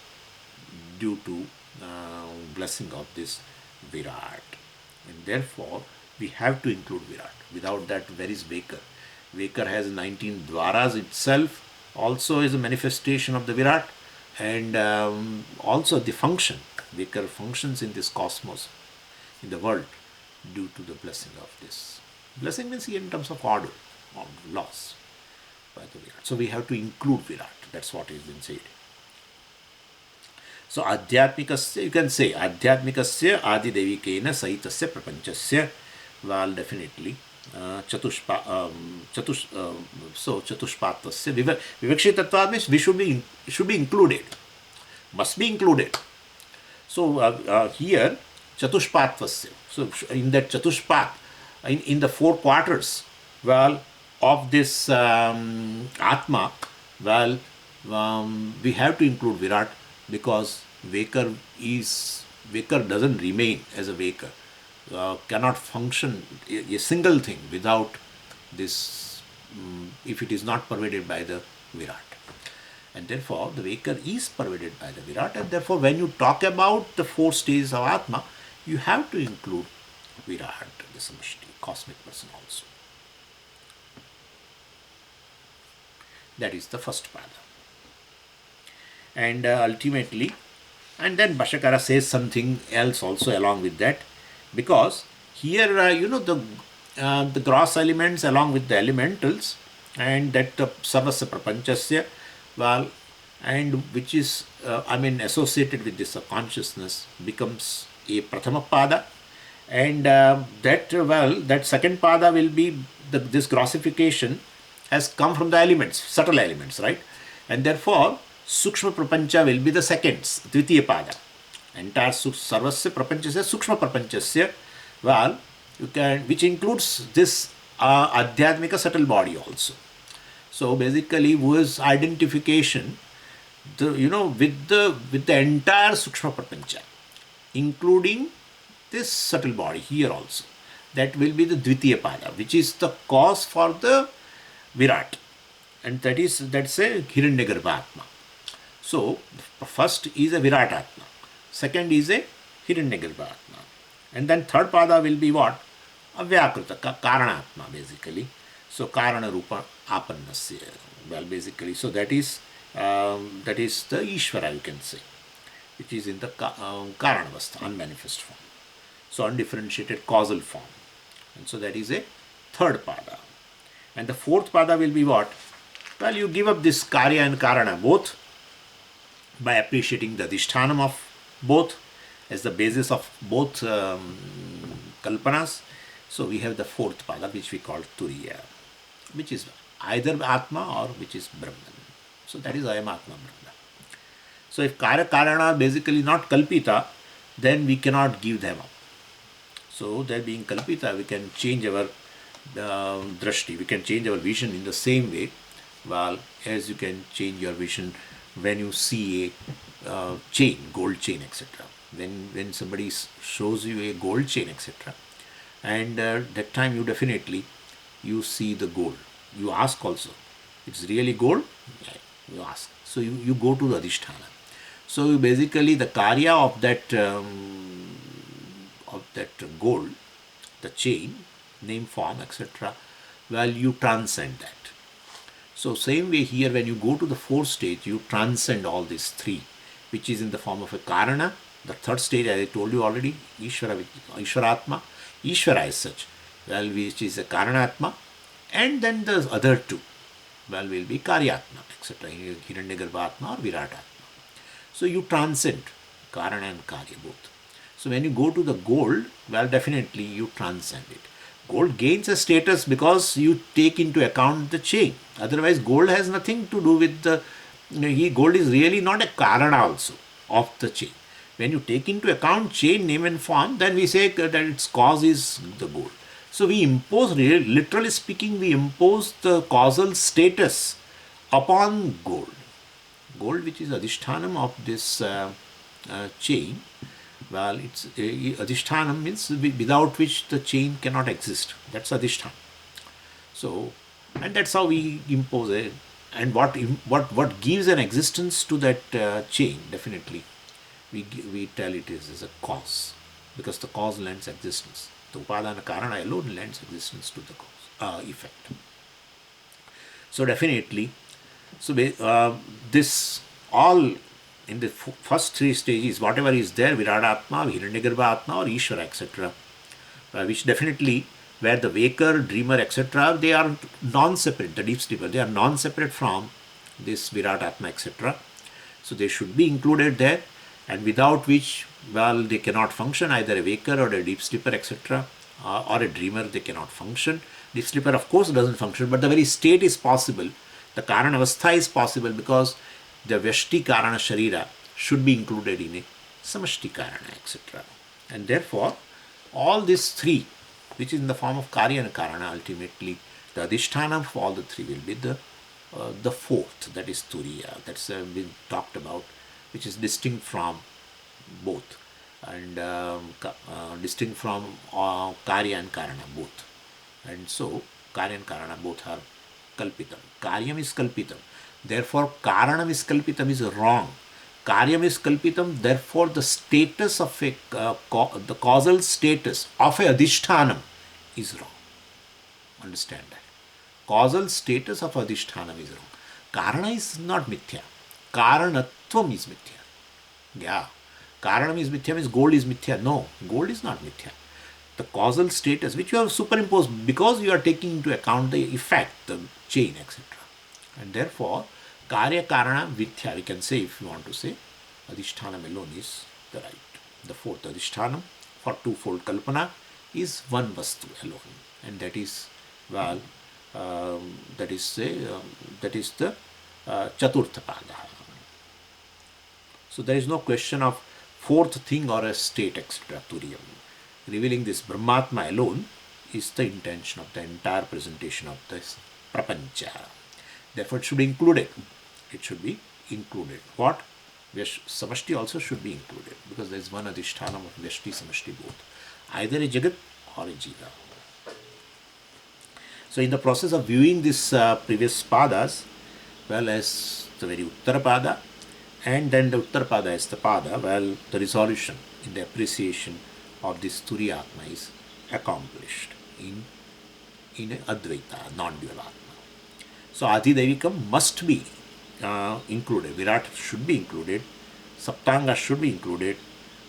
due to blessing of this Virāṭ. And therefore, we have to include Virāṭ. Without that, where is Waker? Waker has 19 dwaras itself, also is a manifestation of the Virāṭ, and also the function. Waker functions in this cosmos, in the world, due to the blessing of this. Blessing means in terms of order, or laws by the Virāṭ. So we have to include Virāṭ. That's what has been said. So Adhyatmikasya, you can say Adhyatmikasya Adidevikena Sahitasya Prapanchasya, definitely Chatushpatasya Vivakshitattva means we should be included, must be included. So here Chatushpatasya, so in that Chatushpat, in the four quarters of this Atma, we have to include Virāṭ, because Waker doesn't remain as a Waker, cannot function a single thing without this, if it is not pervaded by the Virāṭ. And therefore the Waker is pervaded by the Virāṭ, and therefore when you talk about the four stages of Atma, you have to include Virāṭ, the Samishti, cosmic person also. That is the first Pāda. And ultimately, and then Bhashyakara says something else also along with that, because here the gross elements along with the elementals, and that Sarvasya Prapanchasya, and which is associated with this consciousness, becomes a Prathama Pāda, and that second Pāda will be this grossification has come from the elements, subtle elements, right? And therefore Sukshma Prapancha will be the second, Dvitiya Pāda. Entire Sarvasya Prapanchasya, Sukshma Prapanchasya, which includes this Adhyatmika subtle body also. So basically, whose identification, with the entire Sukshma Prapancha, including this subtle body here also, that will be the Dvitiya Pāda, which is the cause for the Virāṭ. and that's a Hiranyagarbha Atma. So first is a Virāṭ Atma, second is a Hiranyagarbha Atma, and then third pada will be what? Avyakta, Karana Atma basically. So Karana Rupa Apannasya. Well, basically, so that is the Ishvara, you can say, which is in the Karanavastha, unmanifest form. So undifferentiated causal form. And so that is a third pada. And the fourth pada will be what? Well, you give up this Karya and Karana both by appreciating the Adhishthanam of both as the basis of both Kalpanas. So we have the fourth pada, which we call Turīya, which is either Atma or which is Brahman. So that is Ayam Ātmā Brahma. So if Karya Karana are basically not Kalpita, then we cannot give them up. So that being Kalpita, we can change our drashti, we can change our vision in the same way, well, as you can change your vision when you see a chain, gold chain, etc. When somebody shows you a gold chain, etc. And that time you see the gold. You ask also, it's really gold? Yeah, you ask. So you go to the Adhisthana. So basically the Karya of that gold, the chain, name, form, etc., well, you transcend that. So same way here, when you go to the fourth stage, you transcend all these three, which is in the form of a Karana. The third stage, as I told you already, Ishvaratma, Ishvara as such, well, which is a Karanatma, and then the other two, well, will be Karyatma, etc., Hiranyagarbha Atma or Virāṭ Atma. So you transcend Karana and Karya both. So when you go to the gold, well, definitely you transcend it. Gold gains a status because you take into account the chain. Otherwise, gold has nothing to do with the, gold is really not a Karana also of the chain. When you take into account chain, name and form, then we say that its cause is the gold. So we impose, literally speaking, we impose the causal status upon gold. Gold, which is Adhishthanam of this chain, well, it's Adhishthanam means without which the chain cannot exist. That's Adhishthanam. So, and that's how we impose it. And what gives an existence to that chain, definitely, we tell it is as a cause, because the cause lends existence. The Upadana Karana alone lends existence to the cause, effect. So definitely, so this all in the first three stages, whatever is there, Virāṭ Atma, Hiranyagarbha Atma or Ishvara, etc., which definitely, where the waker, dreamer, etc., they are non-separate, the deep sleeper, they are non-separate from this Virāṭ Atma, etc. So they should be included there, and without which, well, they cannot function, either a waker or a deep sleeper, etc., or a dreamer, they cannot function. Deep sleeper, of course, doesn't function, but the very state is possible. The Karanavastha is possible because the Vyashti Karana Sharira should be included in a Samashti Karana, etc. And therefore, all these three, which is in the form of Karya and Karana, ultimately, the Adhisthana of all the three will be the fourth, that is Turīya. That's been talked about, which is distinct from both, and distinct from Karya and Karana both. And so, Karya and Karana both are Kalpitam. Karyam is Kalpitam. Therefore, Karanam is Kalpitam is wrong. Karyam is Kalpitam. Therefore, the status of a the causal status of a Adhishthanam is wrong. Understand that. Causal status of Adhishthanam is wrong. Karana is not Mithya. Karanatvam is Mithya. Yeah. Karanam is Mithya means gold is Mithya. No, gold is not Mithya. The causal status which you have superimposed because you are taking into account the effect, the chain, etc. And therefore, Karya Karana Mithya, we can say, if you want to say, Adhishthanam alone is the right. The fourth Adhishthanam for twofold Kalpana is one Vastu alone. And that is, well, that is the Chaturtha Pada. So there is no question of fourth thing or a state, etc. Turiyam. Revealing this Brahmatma alone is the intention of the entire presentation of this Prapancha. Therefore, it should be included. It should be included. What? Samashti also should be included, because there is one Adhishthanam of Vyashti, Samashti both. Either a Jagat or a Jiva. So in the process of viewing these previous Pādas, well, as the very Uttarapada, and then the Uttarapada as the Pāda, well, the resolution in the appreciation of this Turīya Atma is accomplished in Advaita, non-dual Atma. So Adidevikam must be included, Virāṭ should be included, Saptanga should be included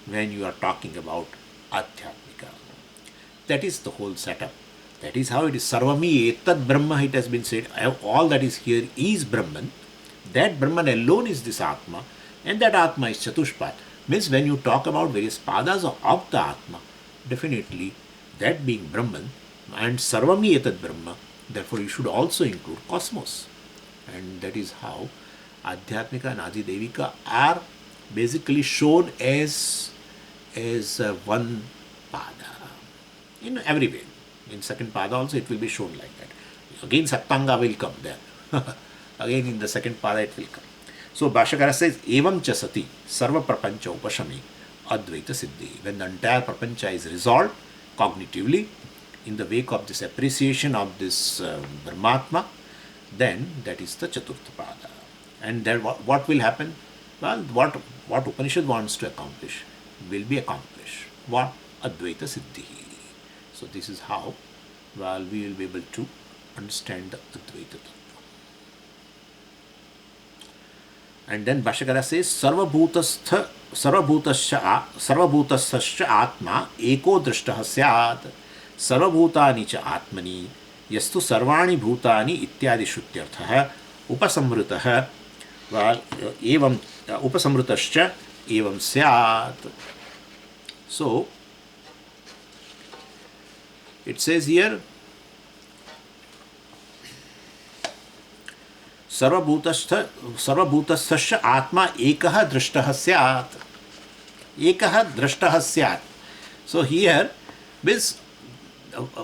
when you are talking about Adhyatmika. That is the whole setup. That is how it is. Sarvami Etad Brahma, it has been said. All that is here is Brahman. That Brahman alone is this Atma, and that Atma is Chatushpad. Means when you talk about various Pādas of the Atma, definitely that being Brahman and Sarvami Etad Brahma, therefore you should also include cosmos. And that is how Adhyatmika and Adidevika are basically shown as one Pāda in every way. In second Pāda also it will be shown like that. Again Saptanga will come there. Again in the second Pāda it will come. So Bhashyakara says, Evam cha sati sarva prapancha upashami advaita siddhi. When the entire prapancha is resolved cognitively in the wake of this appreciation of this Brahmatma, then that is the Chaturtha Pāda. And then what will happen? Well, what Upanishad wants to accomplish will be accomplished. What? Advaita Siddhi. So this is how, well, we will be able to understand the Advaita Tattva. And then Bhashyakara says, Sarvabhutasya Atma eko drishtaha syat sarvabhutani cha Atmani yastu sarvani bhutani ityadi shrutyarthaha upasamritaha evam upasamritasya evam syat. So it says here, Sarvabhutasya Atma ekaha drishtaha syat. Ekaha drishtaha syat. So here, means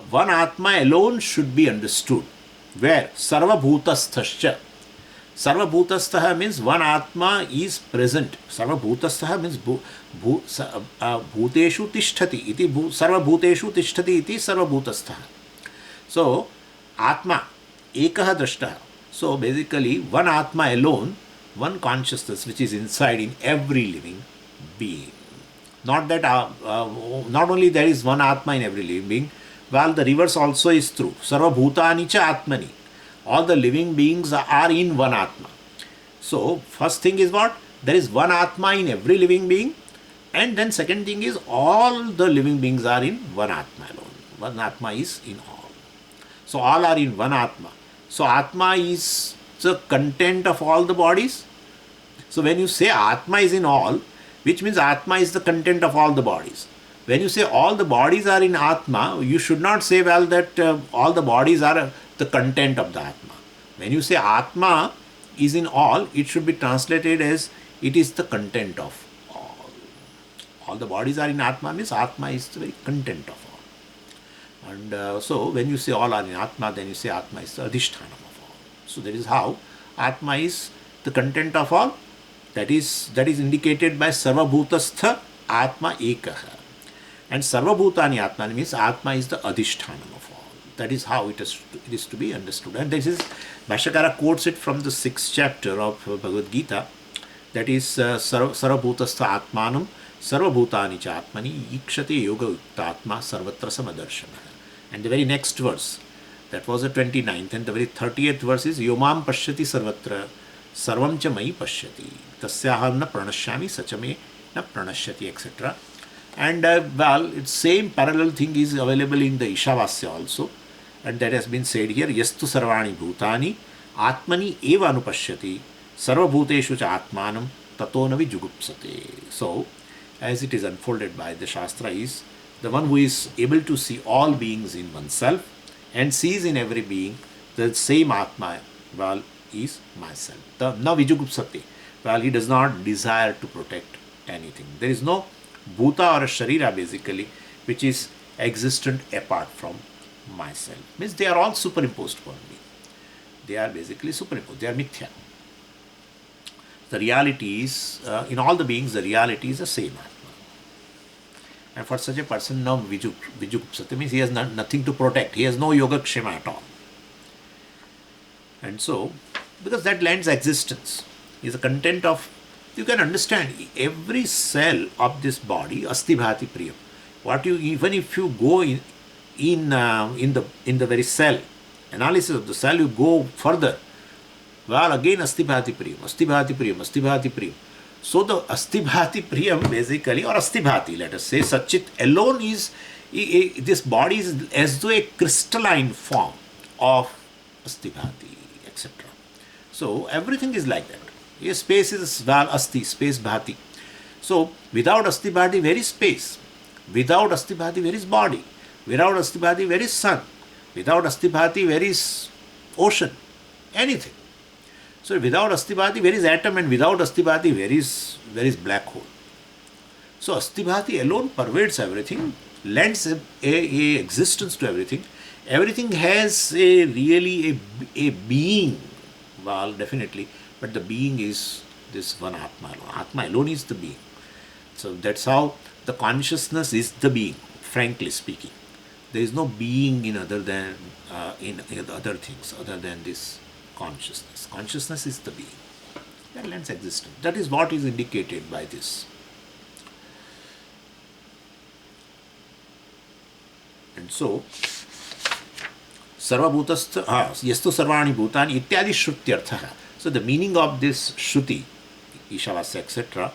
one Atma alone should be understood. Where? Sarvabhutasthasya. Sarvabhutastha means one Atma is present. Sarvabhutastha means bhuteshu tishtati. Iti sarvabhuteshu tishtati iti sarvabhutastha. So, Atma, ekaha drashtaha. So, basically, one Atma alone, one consciousness which is inside in every living being. Not that, not only there is one Atma in every living being, well, the reverse also is true. Sarvabhutani cha Atmani. All the living beings are in one Atma. So, first thing is what? There is one Atma in every living being. And then second thing is all the living beings are in one Atma alone. One Atma is in all. So, all are in one Atma. So, Atma is the content of all the bodies. So, when you say Atma is in all, which means Atma is the content of all the bodies. When you say all the bodies are in Atma, you should not say, well, that all the bodies are the content of the Atma. When you say Atma is in all, it should be translated as it is the content of all. All the bodies are in Atma means Atma is the very content of all. And so when you say all are in Atma, then you say Atma is the adhishthanam of all. So that is how Atma is the content of all. That is indicated by Sarvabhutastha Atma Ekaha. And Sarvabhutani Atmani means Atma is the adhishthanam of all. That is how it is to be understood. And this is, Bhashyakara quotes it from the 6th chapter of Bhagavad Gita. That is Sarvabhutastha Atmanam Sarvabhutani cha Atmani Ikshate Yoga Uttatma Sarvatra Samadarshana. And the very next verse, that was the 29th, and the very 30th verse is Yomam Pashyati Sarvatra Sarvam cha Mai Pashyati Tasyaham na pranashyami sachame na pranashyati, etc. And well, it's same parallel thing is available in the Ishavasya also, and that has been said here. Yastu sarvani bhutani atmani eva anupashyati sarvabhuteshu cha atmanam tato navi jugupsate. So, as it is unfolded by the Shastra is the one who is able to see all beings in oneself and sees in every being the same Atma, well, is myself. The na vijugupsate. Well, he does not desire to protect anything. There is no bhuta or a sharira basically which is existent apart from myself. Means they are all superimposed upon me. They are basically superimposed. They are mithya. The reality is, in all the beings, the reality is the same Atma. And for such a person, now vijugupsate means he has nothing to protect. He has no yogakshema at all. And so, because that lends existence, is the content of, you can understand every cell of this body, asti bhati priyam. What you, even if you go in the very cell, analysis of the cell, you go further, well, again asti bhati priyam, asti bhati priyam, asti bhati priyam. So the asti bhati priyam basically, or asti bhati, let us say, Satchit alone is, this body is as though a crystalline form of asti bhati, etc. So everything is like that. A space is val asti, space bhati. So without asti bhati, where is space? Without asti bhati, where is body? Without asti bhati, where is sun? Without asti bhati, where is ocean? Anything. So without asti bhati, where is atom? And without asti bhati, where is black hole? So asti bhati alone pervades everything, lends a existence to everything. Everything has really a being. Well, definitely. But the being is this one Atma alone. Atma alone is the being. So that's how the consciousness is the being, frankly speaking. There is no being in other than in other things other than this consciousness. Consciousness is the being. That lends existence. That is what is indicated by this. And so, sarvabhutastha, yastu sarvani bhutani ityadi shrutyartha. So the meaning of this shruti, Ishavasya, etc.,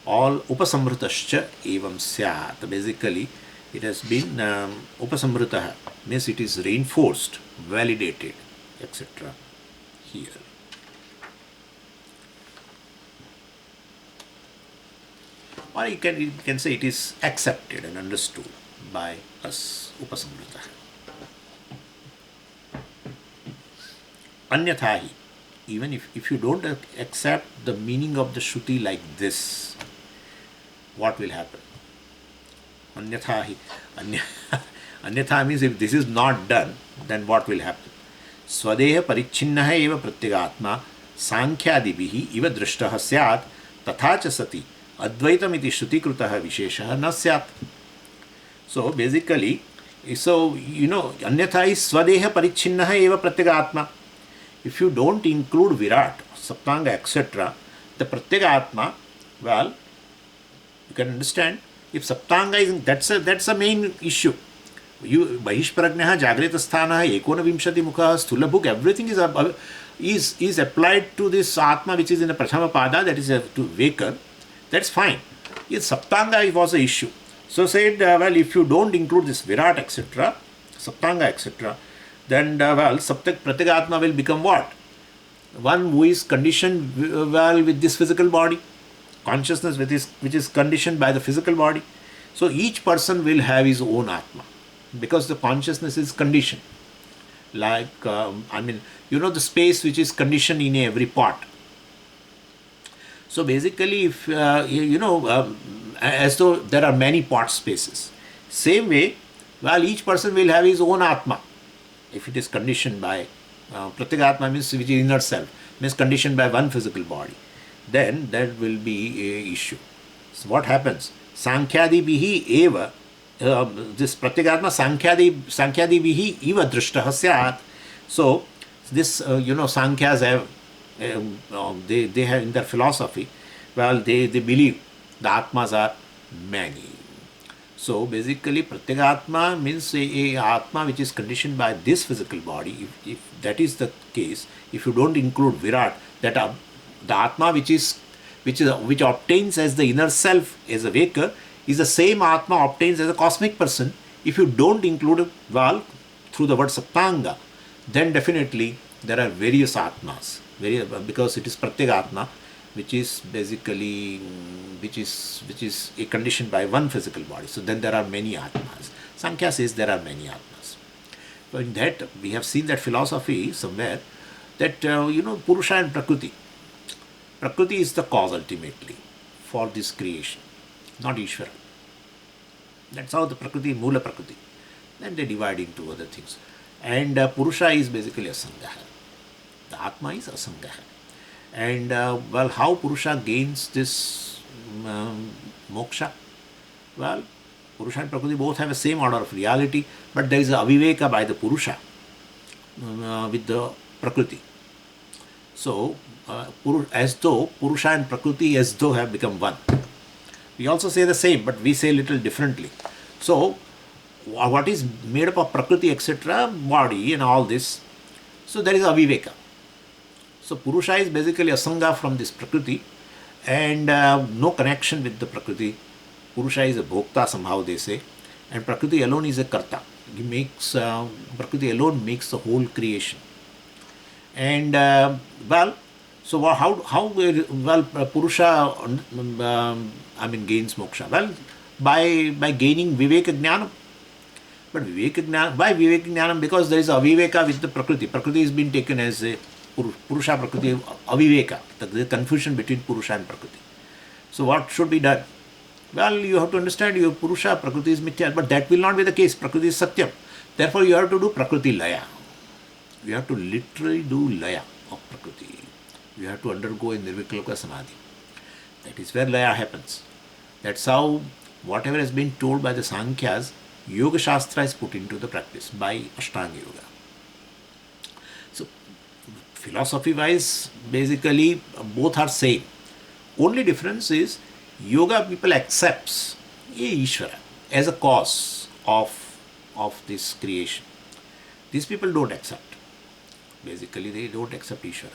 all upasamrutascha evam syat. Basically, it has been upasamrutaha, means it is reinforced, validated, etc. here. Or you can say it is accepted and understood by us, upasamrutaha. Anyathahi, even if you don't accept the meaning of the Shruti like this, what will happen? Anyathahi. Anyatha means if this is not done, then what will happen? Swadeha parichinnaha eva pratyagatma Sāṅkhya iva drishtaha syat tatha cha sati advaitam iti shrutikrutāha visheshaha na syat. So basically, anyatha is swadeha parichinnaha eva pratyagatma. If you don't include Virāṭ, Saptanga, etc., the Pratyagatma, well, you can understand, if Saptanga is, that's a main issue. You, Bahishprajnaha, Jagritasthanaha, Ekonavimshati Mukha, Sthulabhuk, everything is applied to this Atma which is in the Prathama Pāda, that is to Vaker, that's fine. If Saptanga was an issue. So said, well, if you don't include this Virāṭ, etc., Saptanga, etc., then Pratyagatma will become what? One who is conditioned with this physical body, consciousness which is conditioned by the physical body. So each person will have his own Atma, because the consciousness is conditioned. Like, the space which is conditioned in every pot. So basically, if, as though there are many pot spaces. Same way, each person will have his own Atma. If it is conditioned by Pratyagatma, means which is inner self, means conditioned by one physical body, then that will be a issue. So what happens? Sāṅkhya eva, this Pratyagatma Sāṅkhya eva drishtaha syat. So this, Sāṅkhyas have, they have in their philosophy, they believe the Atmas are many. So basically, Pratyagatma means a Atma which is conditioned by this physical body. If that is the case, if you don't include Virāṭ, that the Atma which obtains as the inner self as a Vaker is the same Atma obtains as a cosmic person. If you don't include through the word Saptanga, then definitely there are various Atmas, because it is Pratyagatma, which is basically which is a condition by one physical body. So then there are many Atmas. Sāṅkhya says there are many Atmas. But in that, we have seen that philosophy somewhere, that Purusha and Prakriti. Prakriti is the cause ultimately for this creation, not Ishvara. That's how the Prakriti, Mula Prakriti. Then they divide into other things. And Purusha is basically Asangaha. The Atma is Asangaha. And how Purusha gains this moksha? Well, Purusha and Prakriti both have the same order of reality, but there is a aviveka by the Purusha with the Prakriti. So, as though Purusha and Prakriti as though have become one. We also say the same, but we say a little differently. So, what is made up of Prakriti, etc., body and all this, so there is Aviveka. So, Purusha is basically Asanga from this Prakriti and no connection with the Prakriti. Purusha is a Bhokta somehow they say, and Prakriti alone is a Karta. He makes, Prakriti alone makes the whole creation. And so how Purusha gains moksha? Well, by gaining Viveka Jnanam. But Viveka Jnanam, why Viveka Jnanam? Because there is Aviveka with the Prakriti. Prakriti has been taken as a Purusha Prakriti Aviveka, the confusion between Purusha and Prakriti. So what should be done? Well, you have to understand your Purusha, Prakriti is Mithya, but that will not be the case. Prakriti is Satyam. Therefore, you have to do Prakriti Laya. You have to literally do Laya of Prakriti. You have to undergo a Nirvikalpa Samadhi. That is where Laya happens. That's how whatever has been told by the Sāṅkhyas, Yoga Shastra is put into the practice by Ashtanga Yoga. So, philosophy wise, basically both are same. Only difference is Yoga people accepts Ishvara as a cause of this creation. These people don't accept. Basically, they don't accept Ishvara.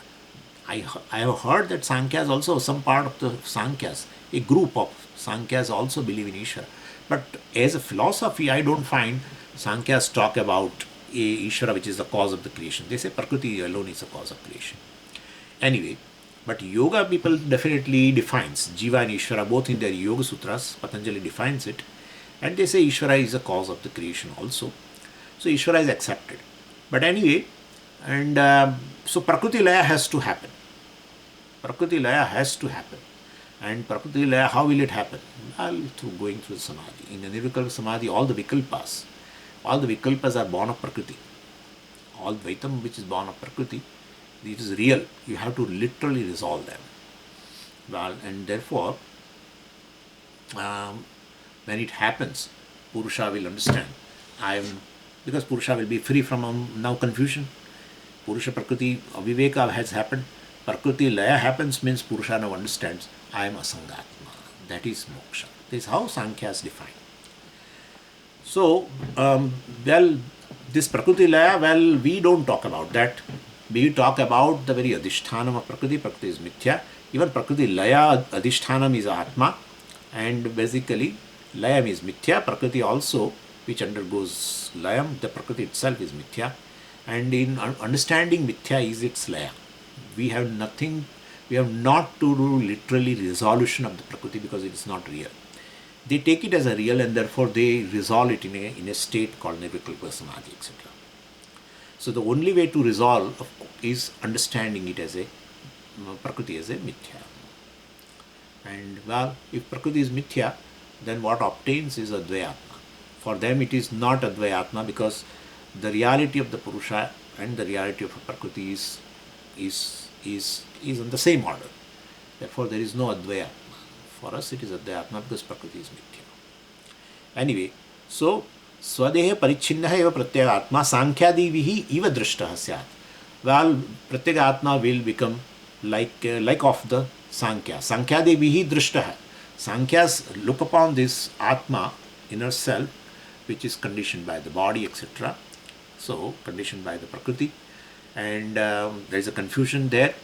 I have heard that Sāṅkhyas also, some part of the Sāṅkhyas, a group of Sāṅkhyas also believe in Ishvara. But as a philosophy, I don't find Sāṅkhyas talk about a Ishvara which is the cause of the creation. They say Prakriti alone is the cause of creation. Anyway, but Yoga people definitely defines Jiva and Ishvara both in their Yoga Sutras. Patanjali defines it. And they say Ishvara is the cause of the creation also. So Ishvara is accepted. But anyway, and so Prakriti Laya has to happen. Prakriti Laya has to happen. And Prakriti Laya, how will it happen? Well, through going through the Samadhi. In the Nirvikalpa Samadhi, all the Vikalpas are born of Prakriti. All Dvaitam which is born of Prakriti, it is real. You have to literally resolve them. Well, and therefore, when it happens, Purusha will understand. Because Purusha will be free from now confusion. Purusha Prakriti Aviveka has happened. Prakriti Laya happens means Purusha now understands I am Asangatma. That is moksha. This is how Sāṅkhyas define. So, this Prakriti Laya, we don't talk about that. We talk about the very Adhishthanam of Prakriti. Prakriti is Mithya. Even Prakriti Laya, Adhishthanam is Atma. And basically, Layam is Mithya. Prakriti also, which undergoes Layam, the Prakriti itself is Mithya. And in understanding Mithya is its Laya. We have not to do literally resolution of the Prakriti because it is not real. They take it as a real and therefore they resolve it in a state called Nirvikalpa Samadhi, etc. So the only way to resolve is understanding it as a Prakriti as a Mithya. And if Prakriti is Mithya, then what obtains is Advayatma. For them it is not Advayatma because the reality of the Purusha and the reality of Prakriti is in the same order. Therefore there is no Advayatma. For us it is Advayatma because Prakriti is Mithya. Anyway, so Swadeha Parichinnaha eva Pratyega Atma Sāṅkhyaदिभिः iva Drishtaha Syat. Well, Pratyega Atma will become like of the Sāṅkhya. Sāṅkhyaदिभिः Drishtaha. Sāṅkhyas look upon this Atma, inner self, which is conditioned by the body, etc. So, conditioned by the Prakriti. And there is a confusion there.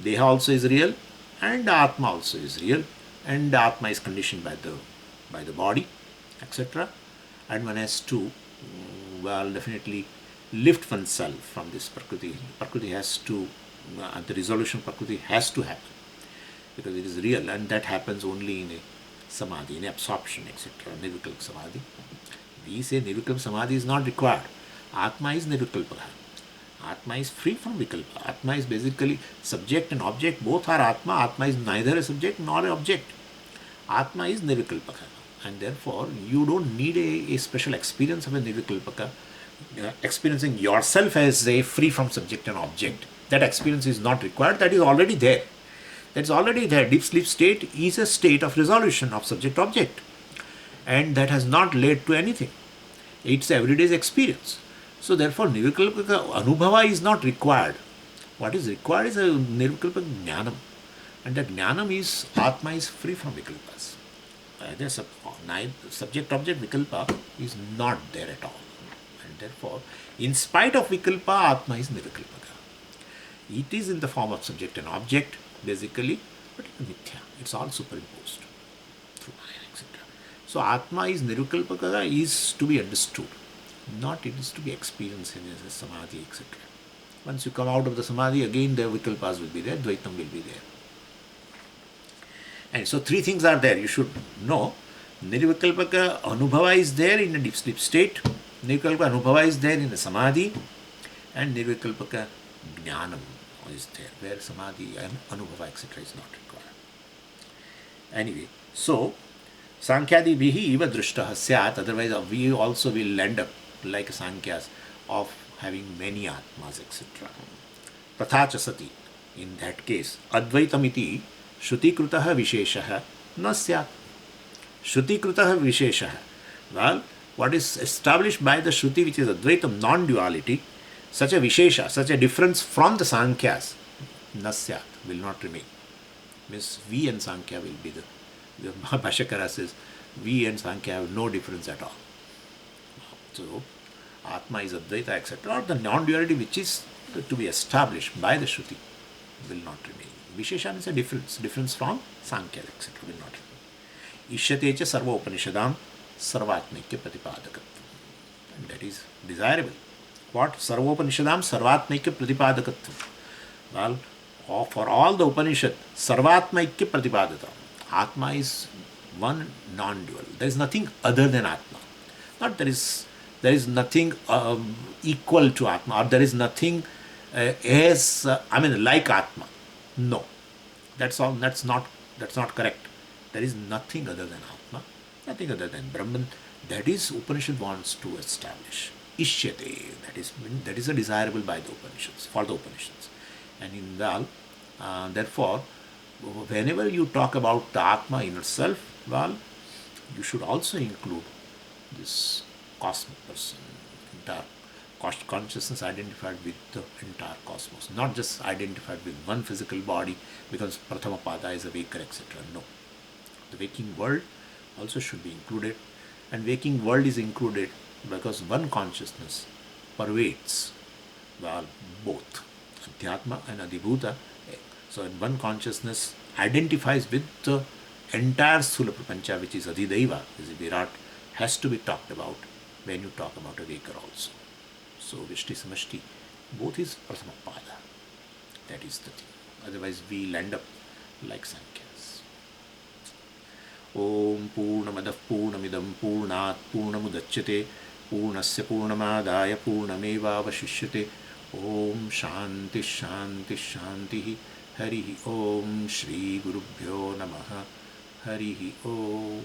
Deha also is real and Atma also is real. And Atma is conditioned by the body, etc. And one has to, definitely lift oneself from this Prakriti. Prakriti has to, the resolution of Prakriti has to happen because it is real and that happens only in a Samadhi, in absorption, etc. Nirvikalpa Samadhi. We say Nirvikalpa Samadhi is not required. Atma is Nirvikalpa. Atma is free from Vikalpa. Atma is basically subject and object. Both are Atma. Atma is neither a subject nor an object. Atma is Nirvikalpa. And therefore, you don't need a special experience of a Nirvikalpaka. Experiencing yourself as a free from subject and object. That experience is not required. That is already there. That's already there. Deep sleep state is a state of resolution of subject-object. And that has not led to anything. It's everyday's experience. So therefore, Nirvikalpaka Anubhava is not required. What is required is a nirvikalpa jnanam. And that jnanam is, Atma is free from vikalpas. The subject-object vikalpa is not there at all. And therefore, in spite of vikalpa, Atma is nirvikalpaka. It is in the form of subject and object, basically, but it's mithya. It's all superimposed through Maya, etc. So Atma is nirvikalpaka, is to be understood, not it is to be experienced in a samadhi, etc. Once you come out of the samadhi, again the vikalpas will be there, dvaitam will be there. And so three things are there. You should know. Nirvikalpaka anubhava is there in a deep sleep state. Nirvikalpaka anubhava is there in a samadhi. And nirvikalpaka jnanam is there, where samadhi and anubhava, etc. is not required. Anyway, so Sāṅkhya vihi iva drushtah syat, otherwise we also will end up like Sāṅkhyas of having many atmas, etc. Tathacha sati, in that case, advaitam iti shrutikritah visheshah na syat. Shrutikritah visheshah. Well, what is established by the Shruti, which is advaitam, non-duality, such a vishesha, such a difference from the Sāṅkhyas, na syat, will not remain. Means we and Sāṅkhya will be the Bhashya says, we and Sāṅkhya have no difference at all. So, Atma is Advaita, etc. Or the non-duality which is to be established by the Shruti will not remain. Vishesha means a difference from Sāṅkhya, etc. will not remain. Ishyate cha sarva upanishadam sarvatmikya pratipadakatvam. And that is desirable. What? Sarva upanishadam sarvatmikya pratipadakatvam. Well, for all the Upanishad, sarvatmikya pratipadakatvam. Atma is one non-dual. There is nothing other than Atma. Not there is nothing equal to Atma, or there is nothing like Atma. No, that's all. That's not correct. There is nothing other than Atma, nothing other than Brahman. That is Upanishad wants to establish. Ishyate. That is a desirable by the Upanishads, for the Upanishads, and in that, therefore, whenever you talk about the Atma in itself, well, you should also include this cosmic person, entire consciousness identified with the entire cosmos, not just identified with one physical body because Prathama Pāda is a waker, etc. No. The waking world also should be included, and waking world is included because one consciousness pervades, well, both Adhyatma and Adhibhuta. So one consciousness identifies with the entire Sthula Prapancha, which is Adhidaiva, is Virāṭ, has to be talked about when you talk about a waker also. So Vishti Samashti, both is Prathama Pāda. That is the thing. Otherwise we'll end up like Sāṅkhyas. Om Purnamadav Purnamidam Purnat Purnamudachyate Purnasya Purnamadaya Purnameva Vashishyate. Om Shanti Shanti Shanti. Harihi Om Shri Gurubhyo Namaha. Harihi Om.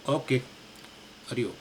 Okay. Hari Om.